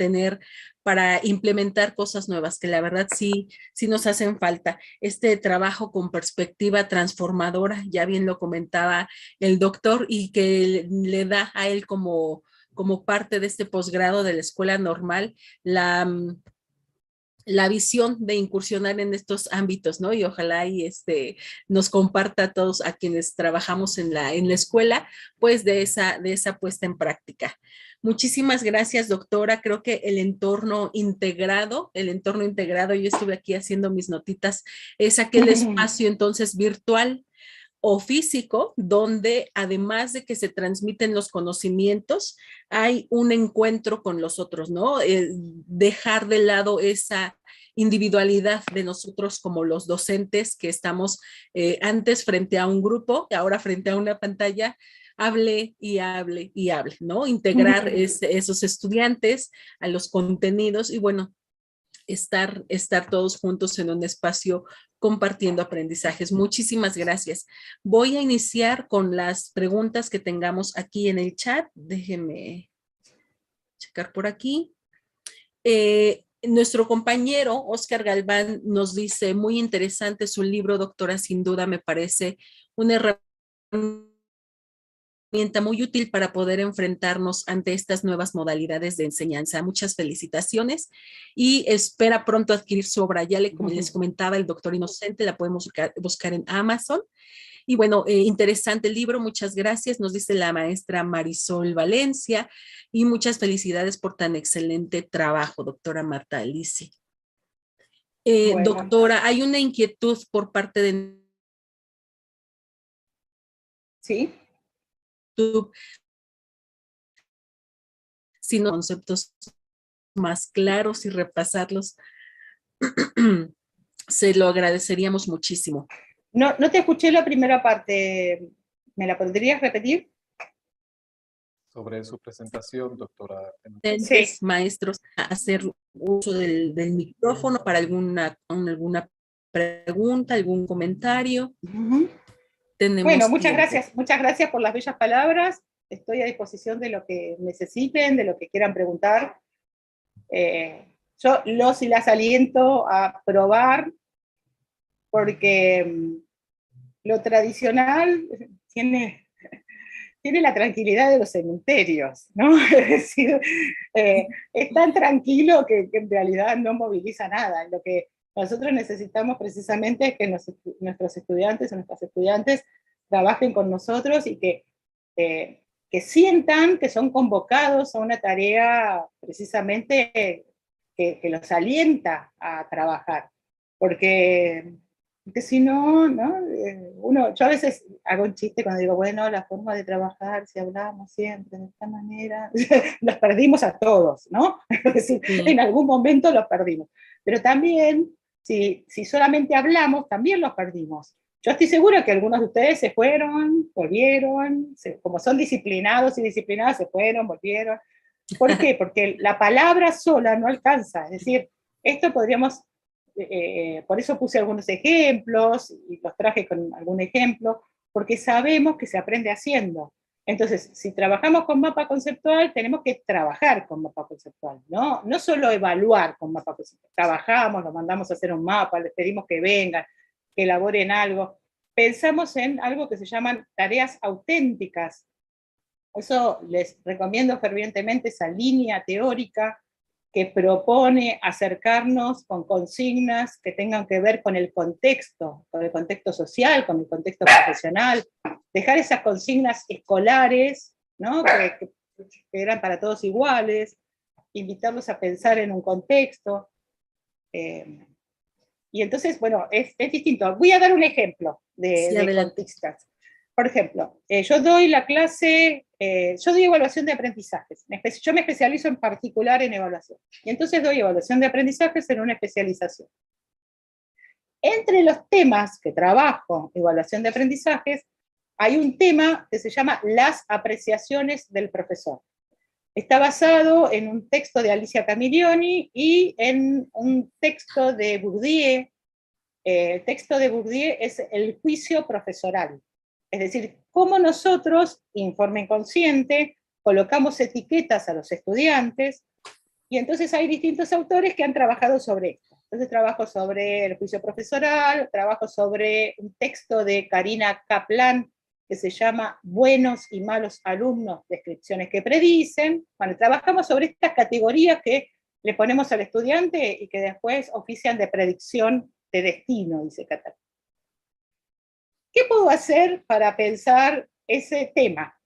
implementar cosas nuevas, que la verdad sí nos hacen falta. Este trabajo con perspectiva transformadora, ya bien lo comentaba el doctor, y que le da a él como como parte de este posgrado de la Escuela Normal, la visión de incursionar en estos ámbitos, ¿no? Y ojalá y nos comparta a todos a quienes trabajamos en la escuela, pues de esa puesta en práctica. Muchísimas gracias, doctora. Creo que el entorno integrado, yo estuve aquí haciendo mis notitas, es aquel espacio entonces virtual o físico, donde además de que se transmiten los conocimientos, hay un encuentro con los otros, ¿no? Dejar de lado esa individualidad de nosotros como los docentes que estamos antes frente a un grupo, ahora frente a una pantalla, hable y hable y hable, ¿no? Integrar esos estudiantes a los contenidos y bueno, estar todos juntos en un espacio compartiendo aprendizajes. Muchísimas gracias. Voy a iniciar con las preguntas que tengamos aquí en el chat. Déjenme checar por aquí. Nuestro compañero Oscar Galván nos dice, muy interesante su libro, doctora, sin duda me parece una herramienta muy útil para poder enfrentarnos ante estas nuevas modalidades de enseñanza. Muchas felicitaciones y espera pronto adquirir su obra. Ya como les comentaba, El Doctor Inocente, la podemos buscar en Amazon. Y bueno, interesante el libro, muchas gracias, nos dice la maestra Marisol Valencia, y muchas felicidades por tan excelente trabajo, doctora Marta Alicia. Bueno. Doctora, hay una inquietud por parte de... ¿Sí? Sino conceptos más claros y repasarlos, se lo agradeceríamos muchísimo. No te escuché la primera parte, ¿me la podrías repetir? Sobre su presentación, doctora. Sí. Maestros, hacer uso del micrófono para alguna pregunta, algún comentario. Bueno, muchas gracias por las bellas palabras. Estoy a disposición de lo que necesiten, de lo que quieran preguntar. Yo los y las aliento a probar, porque lo tradicional tiene la tranquilidad de los cementerios, ¿no? Es decir, es tan tranquilo que en realidad no moviliza nada. Lo que nosotros necesitamos precisamente es que nuestros estudiantes o nuestras estudiantes trabajen con nosotros y que sientan que son convocados a una tarea precisamente que los alienta a trabajar. Porque si no, yo a veces hago un chiste cuando digo, bueno, la forma de trabajar, si hablamos siempre de esta manera, los perdimos a todos, ¿no? Es decir, en algún momento los perdimos. Pero también, si solamente hablamos, también los perdimos. Yo estoy segura que algunos de ustedes se fueron, volvieron, como son disciplinados y disciplinadas, se fueron, volvieron. ¿Por qué? Porque la palabra sola no alcanza. Es decir, esto podríamos... por eso puse algunos ejemplos y los traje con algún ejemplo, porque sabemos que se aprende haciendo. Entonces, si trabajamos con mapa conceptual, tenemos que trabajar con mapa conceptual, ¿no? No solo evaluar con mapa conceptual. Trabajamos, los mandamos a hacer un mapa, les pedimos que vengan, que elaboren algo. Pensamos en algo que se llaman tareas auténticas. Eso les recomiendo fervientemente, esa línea teórica que propone acercarnos con consignas que tengan que ver con el contexto social, con el contexto profesional, dejar esas consignas escolares, ¿no? que eran para todos iguales, invitarlos a pensar en un contexto. Y entonces, bueno, es distinto. Voy a dar un ejemplo de contextos. Por ejemplo, yo doy la clase, yo doy evaluación de aprendizajes. Yo me especializo en particular en evaluación. Y entonces doy evaluación de aprendizajes en una especialización. Entre los temas que trabajo, evaluación de aprendizajes, hay un tema que se llama las apreciaciones del profesor. Está basado en un texto de Alicia Camillioni y en un texto de Bourdieu. El texto de Bourdieu es el juicio profesoral. Es decir, cómo nosotros, informe inconsciente, colocamos etiquetas a los estudiantes, y entonces hay distintos autores que han trabajado sobre esto. Entonces trabajo sobre el juicio profesoral, trabajo sobre un texto de Karina Kaplan, que se llama Buenos y malos alumnos, descripciones que predicen. Bueno, trabajamos sobre estas categorías que le ponemos al estudiante y que después ofician de predicción de destino, dice Catalán. ¿Qué puedo hacer para pensar ese tema?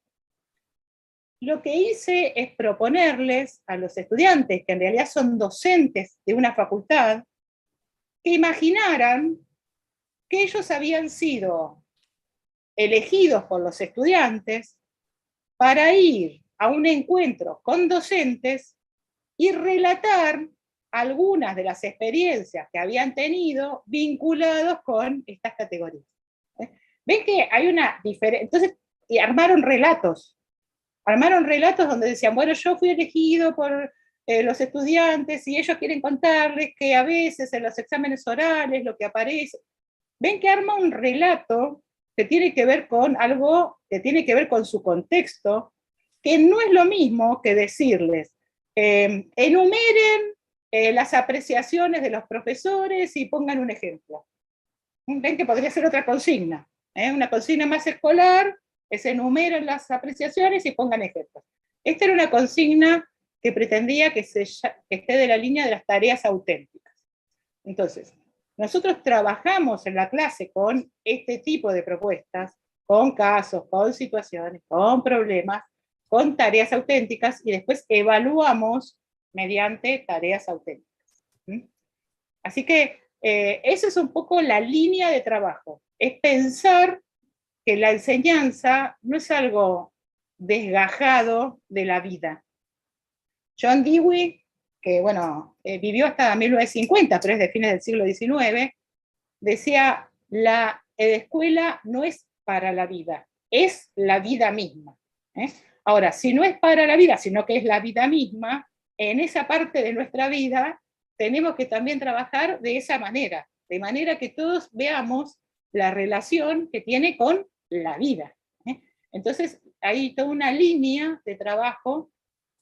Lo que hice es proponerles a los estudiantes, que en realidad son docentes de una facultad, que imaginaran que ellos habían sido elegidos por los estudiantes para ir a un encuentro con docentes y relatar algunas de las experiencias que habían tenido vinculados con estas categorías. ¿Ven que hay una diferencia? Entonces, y armaron relatos donde decían, bueno, yo fui elegido por los estudiantes y ellos quieren contarles que a veces en los exámenes orales lo que aparece. Ven que arma un relato que tiene que ver con algo, que tiene que ver con su contexto, que no es lo mismo que decirles, enumeren las apreciaciones de los profesores y pongan un ejemplo. Ven que podría ser otra consigna, una consigna más escolar, es enumeren las apreciaciones y pongan ejemplos. Esta era una consigna que pretendía que esté de la línea de las tareas auténticas. Entonces, nosotros trabajamos en la clase con este tipo de propuestas, con casos, con situaciones, con problemas, con tareas auténticas, y después evaluamos mediante tareas auténticas. Así que esa es un poco la línea de trabajo, es pensar que la enseñanza no es algo desgajado de la vida. John Dewey, que bueno, vivió hasta 1950, pero es de fines del siglo XIX, decía, la escuela no es para la vida, es la vida misma. Ahora, si no es para la vida, sino que es la vida misma, en esa parte de nuestra vida tenemos que también trabajar de esa manera, de manera que todos veamos la relación que tiene con la vida. Entonces, hay toda una línea de trabajo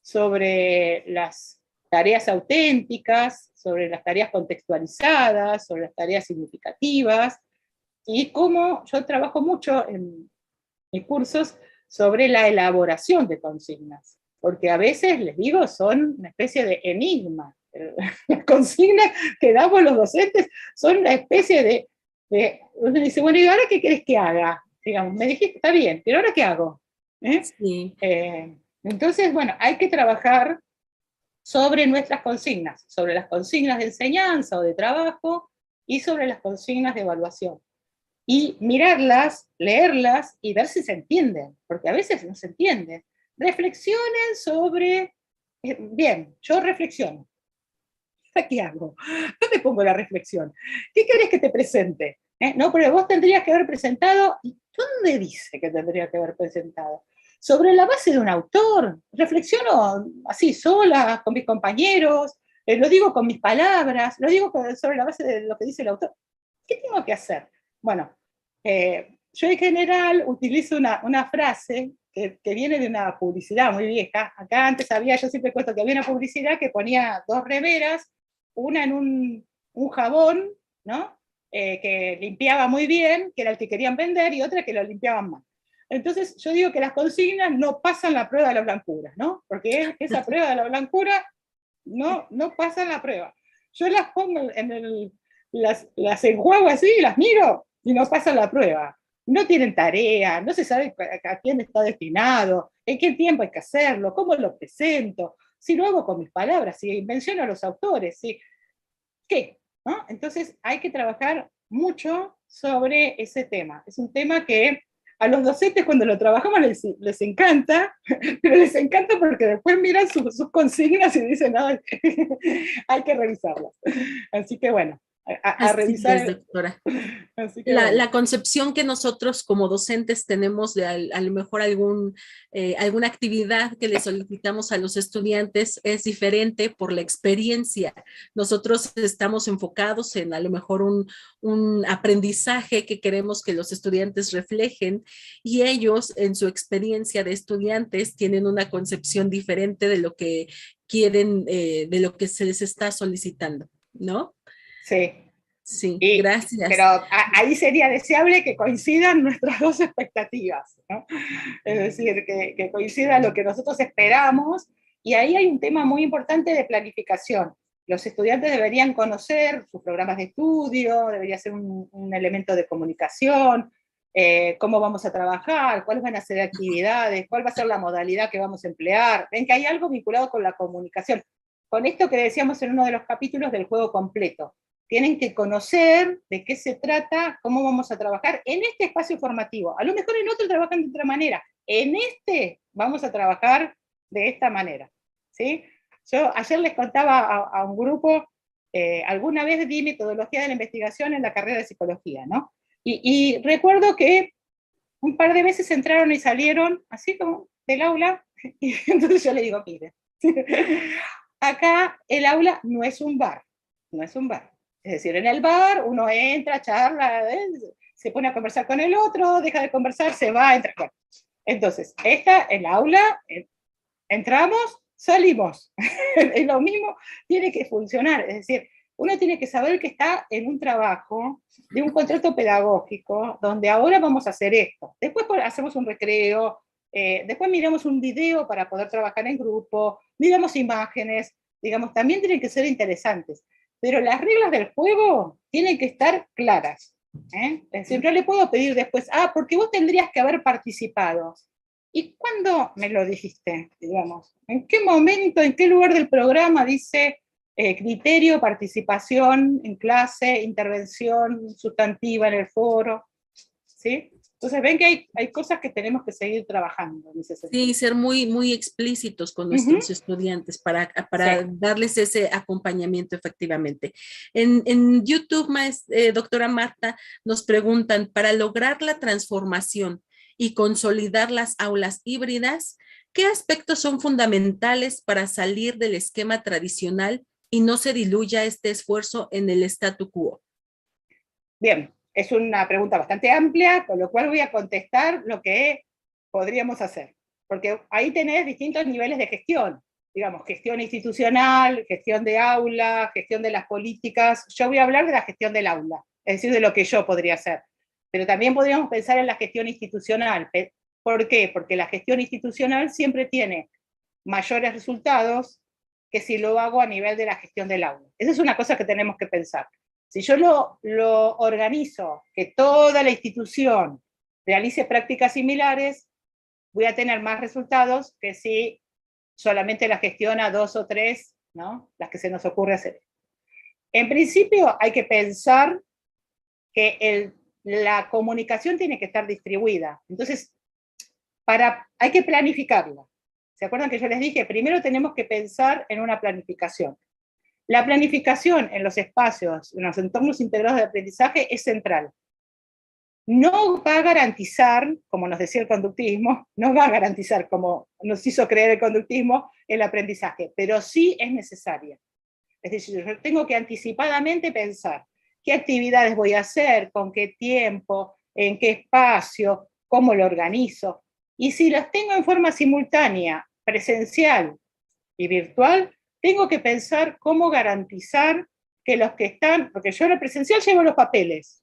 sobre las tareas auténticas, sobre las tareas contextualizadas, sobre las tareas significativas, y cómo yo trabajo mucho en mis cursos sobre la elaboración de consignas, porque a veces, les digo, son una especie de enigma. Las consignas que damos los docentes son una especie de uno dice, bueno, ¿y ahora qué querés que haga? Digamos, me dijiste, está bien, pero ¿ahora qué hago? Sí. Entonces, bueno, hay que trabajar sobre nuestras consignas, sobre las consignas de enseñanza o de trabajo y sobre las consignas de evaluación. Y mirarlas, leerlas y ver si se entienden, porque a veces no se entienden. Reflexionen sobre, bien, yo reflexiono. ¿Qué hago? ¿Dónde pongo la reflexión? ¿Qué querés que te presente? No, pero vos tendrías que haber presentado, ¿y dónde dice que tendría que haber presentado? Sobre la base de un autor, reflexiono así sola, con mis compañeros, lo digo con mis palabras, lo digo sobre la base de lo que dice el autor. ¿Qué tengo que hacer? Bueno, yo en general utilizo una frase que viene de una publicidad muy vieja. Acá antes había, yo siempre cuento que había una publicidad que ponía dos remeras, una en un jabón, ¿no? Que limpiaba muy bien, que era el que querían vender, y otra que lo limpiaban mal. Entonces yo digo que las consignas no pasan la prueba de la blancura, ¿no? Porque esa prueba de la blancura no pasan la prueba. Yo las pongo las enjuago así, las miro y no pasan la prueba. No tienen tarea, no se sabe a quién está destinado, en qué tiempo hay que hacerlo, cómo lo presento, si lo hago con mis palabras, si menciono a los autores, si ¿qué? ¿No? Entonces hay que trabajar mucho sobre ese tema. Es un tema que a los docentes cuando lo trabajamos les encanta, pero les encanta porque después miran sus consignas y dicen, no, hay que revisarlas. Así que bueno, a revisar. Es, doctora. Así que La concepción que nosotros como docentes tenemos de a lo mejor alguna actividad que le solicitamos a los estudiantes es diferente por la experiencia. Nosotros estamos enfocados en a lo mejor un aprendizaje que queremos que los estudiantes reflejen, y ellos en su experiencia de estudiantes tienen una concepción diferente de lo que quieren, de lo que se les está solicitando, ¿no? Sí. Sí, Y, gracias. pero ahí sería deseable que coincidan nuestras dos expectativas, ¿no? Es decir, que coincida lo que nosotros esperamos, y ahí hay un tema muy importante de planificación. Los estudiantes deberían conocer sus programas de estudio, debería ser un elemento de comunicación, cómo vamos a trabajar, cuáles van a ser actividades, cuál va a ser la modalidad que vamos a emplear. Ven que hay algo vinculado con la comunicación. Con esto que decíamos en uno de los capítulos del juego completo. Tienen que conocer de qué se trata, cómo vamos a trabajar en este espacio formativo. A lo mejor en otro trabajan de otra manera. En este vamos a trabajar de esta manera, ¿sí? Yo ayer les contaba a un grupo, alguna vez di metodología de la investigación en la carrera de psicología, ¿no? Y recuerdo que un par de veces entraron y salieron, así como del aula, y entonces yo le digo, mire, acá el aula no es un bar, no es un bar. Es decir, en el bar uno entra, charla, se pone a conversar con el otro, deja de conversar, se va, entra. Bueno, entonces, el aula, entramos, salimos. Es lo mismo, tiene que funcionar. Es decir, uno tiene que saber que está en un trabajo de un contrato pedagógico, donde ahora vamos a hacer esto. Después hacemos un recreo, después miramos un video para poder trabajar en grupo, miramos imágenes, digamos, también tienen que ser interesantes. Pero las reglas del juego tienen que estar claras. Es decir, no le puedo pedir después, porque vos tendrías que haber participado. ¿Y cuándo me lo dijiste? Digamos, ¿en qué momento, en qué lugar del programa dice criterio, participación en clase, intervención sustantiva en el foro? ¿Sí? Entonces ven que hay cosas que tenemos que seguir trabajando en ese sentido. Sí, ser muy, muy explícitos con nuestros estudiantes para Sí. darles ese acompañamiento efectivamente. En YouTube, doctora Marta, nos preguntan, para lograr la transformación y consolidar las aulas híbridas, ¿qué aspectos son fundamentales para salir del esquema tradicional y no se diluya este esfuerzo en el statu quo? Bien, es una pregunta bastante amplia, con lo cual voy a contestar lo que podríamos hacer. Porque ahí tenés distintos niveles de gestión, digamos, gestión institucional, gestión de aula, gestión de las políticas. Yo voy a hablar de la gestión del aula, es decir, de lo que yo podría hacer. Pero también podríamos pensar en la gestión institucional. ¿Por qué? Porque la gestión institucional siempre tiene mayores resultados que si lo hago a nivel de la gestión del aula. Esa es una cosa que tenemos que pensar. Si yo lo organizo, que toda la institución realice prácticas similares, voy a tener más resultados que si solamente la gestiona 2 o 3, ¿no? Las que se nos ocurre hacer. En principio hay que pensar que la comunicación tiene que estar distribuida. Entonces, hay que planificarla. ¿Se acuerdan que yo les dije? Primero tenemos que pensar en una planificación. La planificación en los espacios, en los entornos integrados de aprendizaje es central. No va a garantizar, como nos decía el conductismo, no va a garantizar, como nos hizo creer el conductismo, el aprendizaje, pero sí es necesaria. Es decir, yo tengo que anticipadamente pensar qué actividades voy a hacer, con qué tiempo, en qué espacio, cómo lo organizo. Y si las tengo en forma simultánea, presencial y virtual, tengo que pensar cómo garantizar que los que están, porque yo en el presencial llevo los papeles,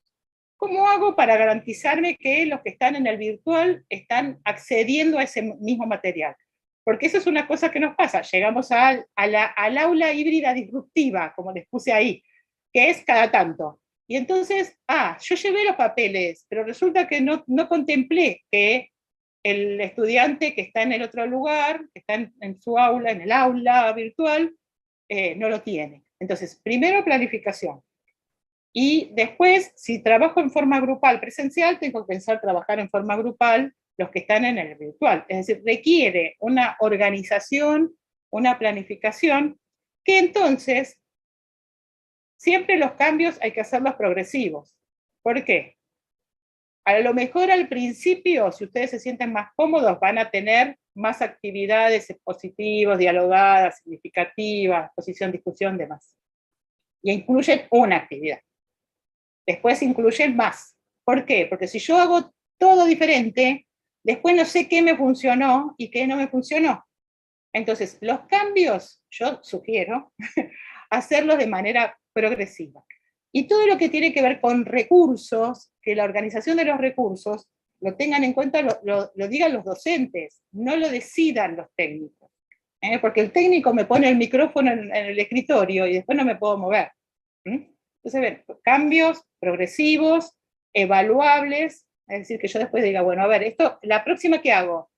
¿cómo hago para garantizarme que los que están en el virtual están accediendo a ese mismo material? Porque eso es una cosa que nos pasa, llegamos al aula híbrida disruptiva, como les puse ahí, que es cada tanto. Y entonces, yo llevé los papeles, pero resulta que no contemplé que el estudiante que está en el otro lugar, que está en su aula, en el aula virtual, no lo tiene. Entonces, primero planificación. Y después, si trabajo en forma grupal presencial, tengo que pensar trabajar en forma grupal los que están en el virtual. Es decir, requiere una organización, una planificación, que entonces siempre los cambios hay que hacerlos progresivos. ¿Por qué? A lo mejor al principio, si ustedes se sienten más cómodos, van a tener más actividades expositivas, dialogadas, significativas, exposición, discusión, demás. Y incluyen una actividad. Después incluyen más. ¿Por qué? Porque si yo hago todo diferente, después no sé qué me funcionó y qué no me funcionó. Entonces, los cambios, yo sugiero hacerlos de manera progresiva. Y todo lo que tiene que ver con recursos, que la organización de los recursos lo tengan en cuenta, lo digan los docentes, no lo decidan los técnicos. Porque el técnico me pone el micrófono en el escritorio y después no me puedo mover. Entonces, ver, cambios progresivos, evaluables, es decir, que yo después diga, bueno, a ver, esto, la próxima que hago,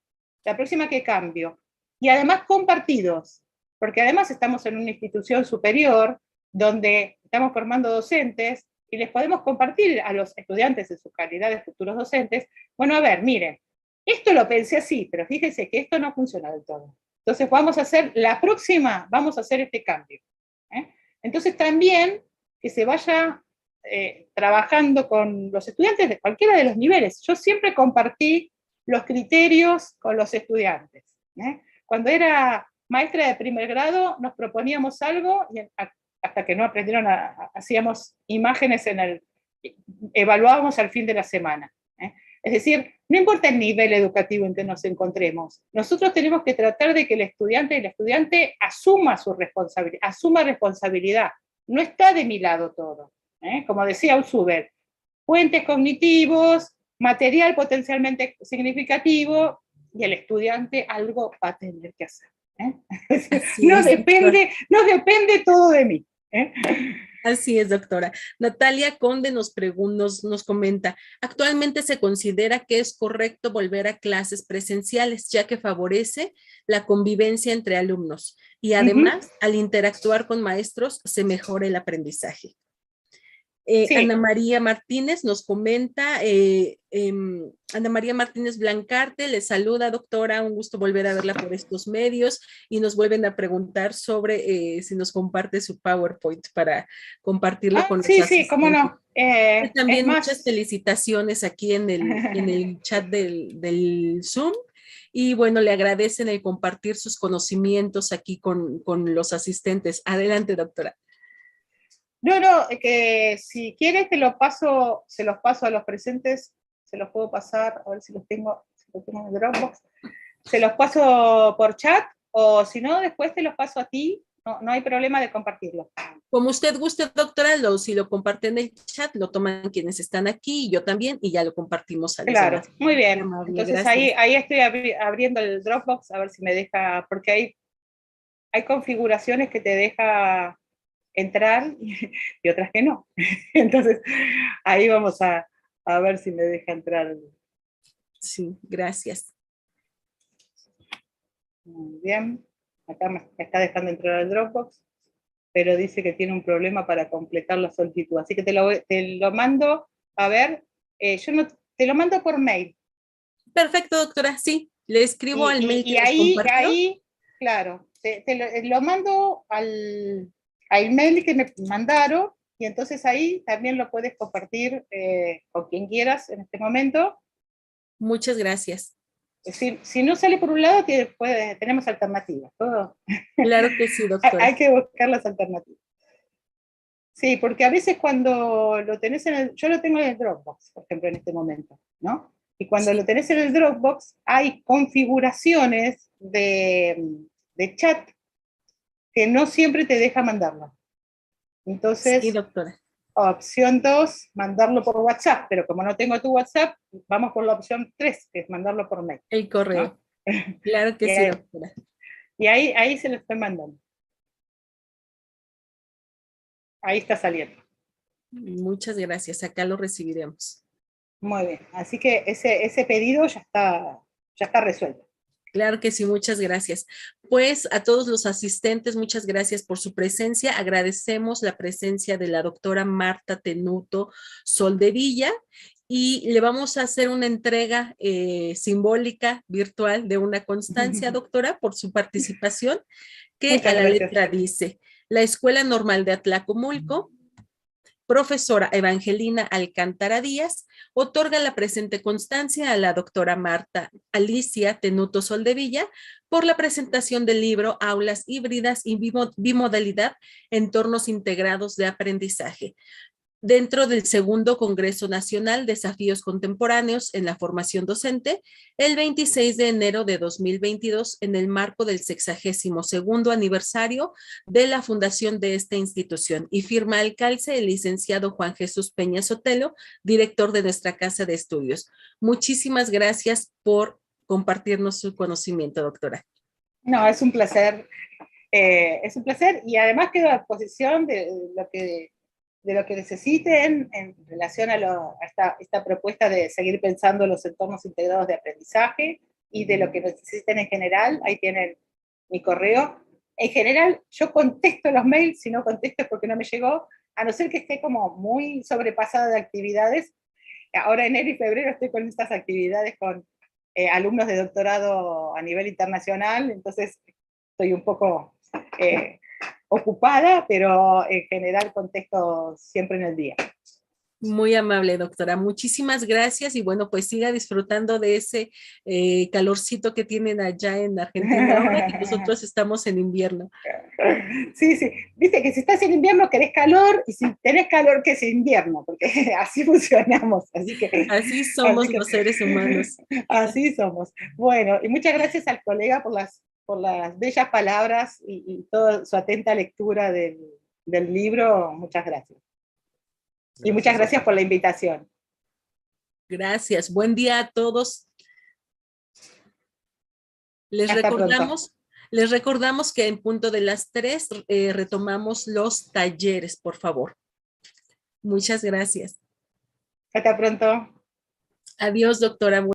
la próxima que cambio, y además compartidos, porque además estamos en una institución superior donde estamos formando docentes y les podemos compartir a los estudiantes en su calidad de futuros docentes, bueno, a ver, miren, esto lo pensé así, pero fíjense que esto no funciona del todo. Entonces vamos a hacer, la próxima, vamos a hacer este cambio. Entonces también que se vaya trabajando con los estudiantes de cualquiera de los niveles. Yo siempre compartí los criterios con los estudiantes. Cuando era maestra de primer grado nos proponíamos algo y hasta que no aprendieron, hacíamos imágenes evaluábamos al fin de la semana. Es decir, no importa el nivel educativo en que nos encontremos, nosotros tenemos que tratar de que el estudiante y la estudiante asuma su responsabilidad, asuma responsabilidad. No está de mi lado todo. Como decía Usuber, puentes cognitivos, material potencialmente significativo, y el estudiante algo va a tener que hacer. No depende todo de mí. Así es, doctora. Natalia Conde nos comenta, actualmente se considera que es correcto volver a clases presenciales, ya que favorece la convivencia entre alumnos y además, al interactuar con maestros, se mejora el aprendizaje. Sí. Ana María Martínez nos comenta, Ana María Martínez Blancarte le saluda, doctora, un gusto volver a verla por estos medios, y nos vuelven a preguntar sobre si nos comparte su PowerPoint para compartirlo con los asistentes. Sí, cómo no. También muchas felicitaciones aquí en el chat del Zoom. Y bueno, le agradecen el compartir sus conocimientos aquí con los asistentes. Adelante, doctora. No, que si quieres se los paso a los presentes, se los puedo pasar, a ver si los tengo en Dropbox, se los paso por chat, o si no, después te los paso a ti, no hay problema de compartirlo. Como usted guste, doctora, si lo comparten en el chat, lo toman quienes están aquí, y yo también, y ya lo compartimos a los Claro, demás. muy bien. Entonces ahí estoy abriendo el Dropbox, a ver si me deja, porque hay configuraciones que te deja entrar y otras que no. Entonces, ahí vamos a ver si me deja entrar. Sí, gracias. Muy bien. Acá me está dejando entrar al Dropbox, pero dice que tiene un problema para completar la solicitud. Así que te lo mando, a ver, te lo mando por mail. Perfecto, doctora, sí. Le escribo al mail que ahí, claro, te lo mando al mail que me mandaron, y entonces ahí también lo puedes compartir con quien quieras en este momento. Muchas gracias. Si no sale por un lado, tenemos alternativas. ¿Todo? Claro que sí, doctora. Hay que buscar las alternativas. Sí, porque a veces cuando lo tenés yo lo tengo en el Dropbox, por ejemplo, en este momento, ¿no? Y cuando lo tenés en el Dropbox, hay configuraciones de chat que no siempre te deja mandarlo. Entonces, sí, doctora. Opción 2, mandarlo por WhatsApp, pero como no tengo tu WhatsApp, vamos por la opción 3, que es mandarlo por mail. El correo. ¿No? Claro que sí, doctora. Y ahí se lo estoy mandando. Ahí está saliendo. Muchas gracias, acá lo recibiremos. Muy bien, así que ese pedido ya está resuelto. Claro que sí, muchas gracias. Pues a todos los asistentes, muchas gracias por su presencia. Agradecemos la presencia de la doctora Marta Tenuto Soldevilla, y le vamos a hacer una entrega simbólica virtual de una constancia, doctora, por su participación, que muchas a la gracias. Letra dice: la Escuela Normal de Atlacomulco, profesora Evangelina Alcántara Díaz, otorga la presente constancia a la doctora Marta Alicia Tenuto Soldevilla por la presentación del libro Aulas Híbridas y Bimodalidad, Entornos Integrados de Aprendizaje. dentro del segundo Congreso Nacional Desafíos Contemporáneos en la Formación Docente, el 26 de enero de 2022, en el marco del 62º aniversario de la fundación de esta institución. Y firma el calce el licenciado Juan Jesús Peña Sotelo, director de nuestra Casa de Estudios. Muchísimas gracias por compartirnos su conocimiento, doctora. No, es un placer. Es un placer y además quedo a disposición de lo que necesiten en relación a esta propuesta de seguir pensando los entornos integrados de aprendizaje y de lo que necesiten en general. Ahí tienen mi correo. En general, yo contesto los mails, si no contesto es porque no me llegó, a no ser que esté como muy sobrepasada de actividades. Ahora enero y febrero estoy con estas actividades con alumnos de doctorado a nivel internacional, entonces estoy un poco ocupada, pero en general contesto siempre en el día. Muy amable, doctora. Muchísimas gracias y bueno, pues siga disfrutando de ese calorcito que tienen allá en Argentina ahora que nosotros estamos en invierno. Sí, sí. Viste que si estás en invierno querés calor y si tenés calor que es invierno, porque así funcionamos. Así somos los seres humanos. Así somos. Bueno, y muchas gracias al colega por las bellas palabras y toda su atenta lectura del libro. Muchas gracias. Y muchas gracias por la invitación. Gracias. Buen día a todos. Les recordamos que en punto de las 3 retomamos los talleres, por favor. Muchas gracias. Hasta pronto. Adiós, doctora.